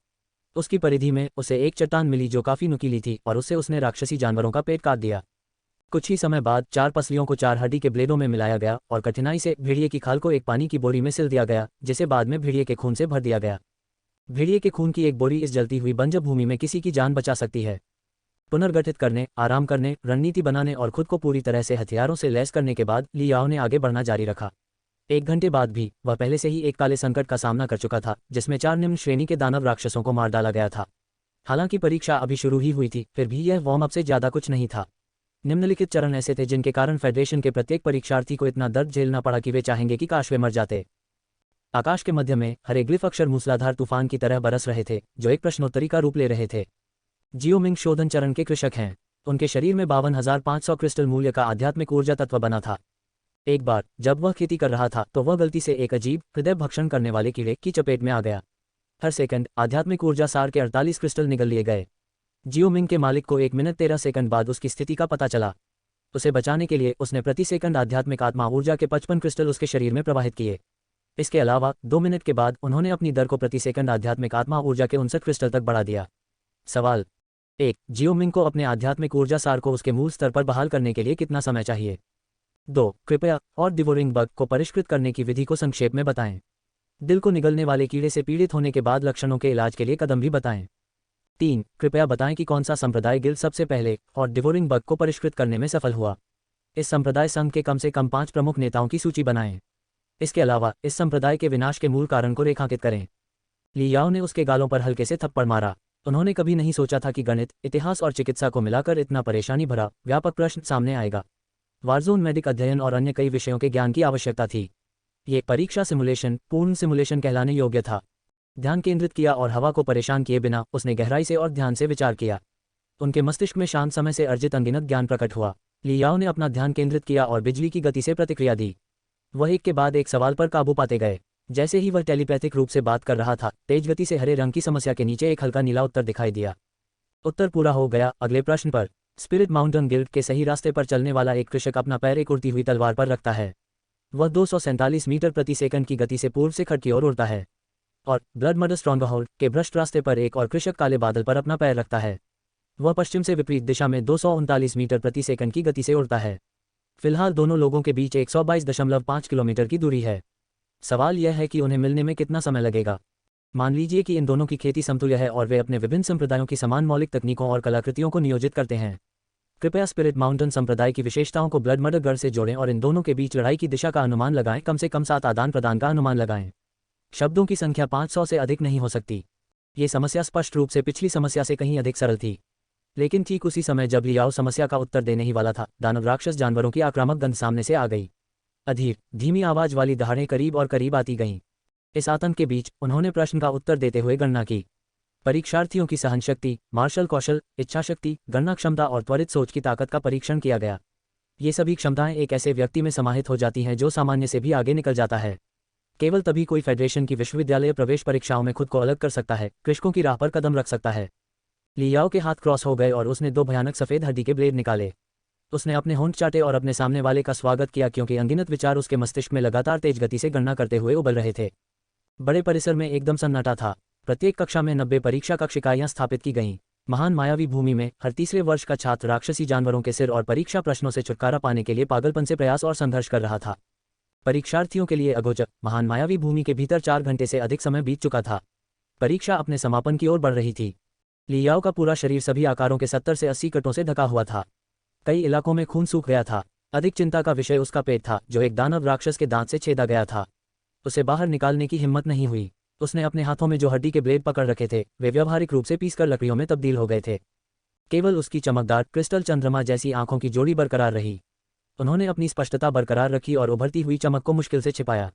S1: उसकी परिधि में उसे एक चट्टान मिली जो काफी नुकीली थी, और उससे उसने राक्षसी जानवरों का पेट काट दिया। कुछ ही समय बाद 4 पसलियों को 4 हड्डी के ब्लेडों में मिलाया गया और कठिनाई से भेड़िए की खाल को एक पानी की बोरी में सिल दिया गया, जिसे बाद में भेड़िए के खून से भर दिया गया। भेड़िए के खून की एक बोरी इस जलती हुई बंजर भूमि में किसी की जान बचा सकती है। पुनर्गठित करने, आराम करने, रणनीति बनाने और खुद को पूरी तरह से हथियारों से लैस करने के बाद लियाओ ने आगे बढ़ना जारी रखा। 1 घंटे बाद भी वह पहले से ही एक काले संकट का सामना कर चुका था, जिसमें 4 निम्न श्रेणी के दानव राक्षसों को मार डाला गया था। हालांकि परीक्षा अभी शुरू ही हुई थी, फिर भी यह वार्म अप से ज्यादा कुछ नहीं था। निम्नलिखित चरण ऐसे थे जिनके कारण फेडरेशन के प्रत्येक परीक्षार्थी को इतना दर्द झेलना पड़ा कि वे चाहेंगे कि काश वे मर जाते। आकाश के मध्य में हरेग्लिफ अक्षर मूसलाधार तूफान की तरह बरस रहे थे, जो एक प्रश्नोत्तरी का रूप ले रहे थे। जियोमिंग शोधन चरण के कृषक हैं। उनके शरीर में 52,500 क्रिस्टल मूल्य का आध्यात्मिक ऊर्जा तत्व बना था। एक बार जब वह खेती कर रहा था तो वह गलती से एक अजीब हृदय भक्षण करने वाले कीड़े की चपेट में आ गया। हर सेकंड आध्यात्मिक ऊर्जा सार के 48 क्रिस्टल निगल लिए गए। जियोमिंग के मालिक को 1 मिनट 13 सेकंड बाद उसकी स्थिति का पता चला। उसे बचाने के लिए उसने प्रति सेकंड आध्यात्मिक आत्मा ऊर्जा के 55 क्रिस्टल उसके शरीर में प्रवाहित किए। इसके अलावा 2 मिनट के बाद उन्होंने अपनी दर को प्रति सेकंड आध्यात्मिक आत्मा ऊर्जा के 59 क्रिस्टल तक बढ़ा दिया। सवाल 1. जियोमिंग को अपने आध्यात्मिक ऊर्जा सार को उसके मूल स्तर पर बहाल करने के लिए कितना समय चाहिए? 2. कृपया और डिवोरिंग बग को परिष्कृत करने की विधि को संक्षेप में बताएं। दिल को निगलने वाले कीड़े से पीड़ित होने के बाद लक्षणों के इलाज के लिए कदम भी बताएं। 3. कृपया बताएं कि कौन सा संप्रदाय गिल्ड सबसे पहले और डिवोरिंग बग को परिष्कृत करने में सफल हुआ। इस संप्रदाय संघ के कम से कम 5 प्रमुख नेताओं की सूची बनाएं। इसके अलावा इस संप्रदाय के विनाश के मूल कारण को रेखांकित करें। लियाओ ने उसके गालों पर हल्के से थप्पड़ मारा। उन्होंने कभी नहीं सोचा था कि गणित, इतिहास और चिकित्सा को मिलाकर इतना परेशानी भरा व्यापक प्रश्न सामने आएगा। वारजोन मेडिक अध्ययन और अन्य कई विषयों के ज्ञान की आवश्यकता थी। ये परीक्षा सिमुलेशन पूर्ण सिमुलेशन कहलाने योग्य था। ध्यान केंद्रित किया और हवा को परेशान किए बिना उसने गहराई से और ध्यान से विचार किया। उनके मस्तिष्क में शांत समय से अर्जित अनगिनत ज्ञान प्रकट हुआ। लियाओ ने अपना ध्यान केंद्रित किया और बिजली की गति से प्रतिक्रिया दी। वह एक के बाद एक सवाल पर काबू पाते गए। जैसे ही वह टेलीपैथिक रूप से बात कर रहा था, तेज गति से हरे रंग की समस्या के नीचे एक हल्का नीला उत्तर दिखाई दिया। उत्तर पूरा हो गया। अगले प्रश्न पर। स्पिरिट माउंटेन गिल्ड के सही रास्ते पर चलने वाला एक कृषक अपना पैर एक उड़ती हुई तलवार पर रखता है। वह 247 मीटर प्रति सेकंड की गति से पूर्व से खड़ की ओर उड़ता है। और ब्लड मड स्ट्रॉन्गहोल्ड के भ्रष्ट रास्ते पर एक और कृषक काले बादल पर अपना पैर रखता है। वह पश्चिम से विपरीत दिशा में 239 मीटर प्रति सेकंड की गति से उड़ता है। फिलहाल दोनों लोगों के बीच 122.5 किलोमीटर की दूरी है। सवाल यह है कि उन्हें मिलने में कितना समय लगेगा। मान लीजिए कि इन दोनों की खेती समतुल्य है और वे अपने विभिन्न संप्रदायों की समान मौलिक तकनीकों और कलाकृतियों को नियोजित करते हैं। कृपया स्पिरिट माउंटेन संप्रदाय की विशेषताओं को ब्लड मड गढ़ से जोड़ें और इन दोनों के बीच लड़ाई की दिशा का अनुमान लगाएं। कम से कम 7 आदान प्रदान का अनुमान लगाएं। शब्दों की संख्या 500 से अधिक नहीं हो सकती। ये समस्या स्पष्ट रूप से पिछली समस्या से कहीं अधिक सरल थी। लेकिन ठीक उसी समय जब लियाओ समस्या का उत्तर देने ही वाला था, दानव राक्षस जानवरों की आक्रामक गंध सामने से आ गई। अधीर, धीमी आवाज वाली दहाड़ें करीब और करीब आती गईं। इस आतंक के बीच उन्होंने प्रश्न का उत्तर देते हुए गणना की। परीक्षार्थियों की सहनशक्ति, मार्शल कौशल, इच्छाशक्ति, गणना क्षमता और त्वरित सोच की ताकत का परीक्षण किया गया। ये सभी क्षमताएं एक ऐसे व्यक्ति में समाहित हो जाती हैं जो सामान्य से भी आगे निकल जाता है। केवल तभी कोई फेडरेशन की विश्वविद्यालय प्रवेश परीक्षाओं में खुद को अलग कर सकता है, कृषकों की राह पर कदम रख सकता है। लियाओ के हाथ क्रॉस हो गए और उसने 2 भयानक सफ़ेद हड्डी के ब्लेड निकाले। उसने अपने होंठ चाटे और अपने सामने वाले का स्वागत किया, क्योंकि अनगिनत विचार उसके मस्तिष्क में लगातार तेज गति से गणना करते हुए उबल रहे थे। बड़े परिसर में एकदम सन्नाटा था। प्रत्येक कक्षा में 90 परीक्षा कक्ष इकाइयां स्थापित की गईं। महान मायावी भूमि में हर तीसरे वर्ष का छात्र राक्षसी जानवरों के सिर और परीक्षा प्रश्नों से छुटकारा पाने के लिए पागलपन से प्रयास और संघर्ष कर रहा था। परीक्षार्थियों के लिए अगोचर महान मायावी भूमि के भीतर 4 घंटे से अधिक समय बीत चुका था। परीक्षा अपने समापन की ओर बढ़ रही थी। लियाओ का पूरा शरीर सभी आकारों के 70 से 80 कटों से ढका हुआ था। कई इलाकों में खून सूख गया था। अधिक चिंता का विषय उसका पेट था, जो एक दानव राक्षस के दांत से छेदा गया था। उसे बाहर निकालने की हिम्मत नहीं हुई। उसने अपने हाथों में जो हड्डी के ब्लेड पकड़ रखे थे, वे व्यावहारिक रूप से पीसकर लकड़ियों में तब्दील हो गए थे। केवल उसकी चमकदार क्रिस्टल चंद्रमा जैसी आंखों की जोड़ी बरकरार रही। उन्होंने अपनी स्पष्टता बरकरार रखी और उभरती हुई चमक को मुश्किल से छिपाया।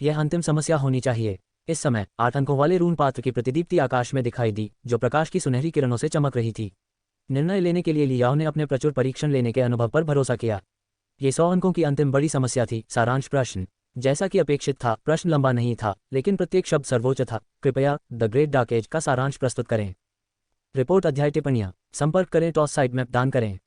S1: यह अंतिम समस्या होनी चाहिए। इस समय 8 अंकों वाले रून पात्र की प्रतिदीप्ति आकाश में दिखाई दी, जो प्रकाश की सुनहरी किरणों से चमक रही थी। निर्णय लेने के लिए लियाओ ने अपने प्रचुर परीक्षण लेने के अनुभव पर भरोसा किया। ये 100 अंकों की अंतिम बड़ी समस्या थी। सारांश प्रश्न। जैसा कि अपेक्षित था, प्रश्न लंबा नहीं था, लेकिन प्रत्येक शब्द सर्वोच्च था। कृपया द ग्रेट डार्क एज का सारांश प्रस्तुत करें। रिपोर्ट अध्याय टिप्पणियां। संपर्क करें टॉस साइट मैप दान करें।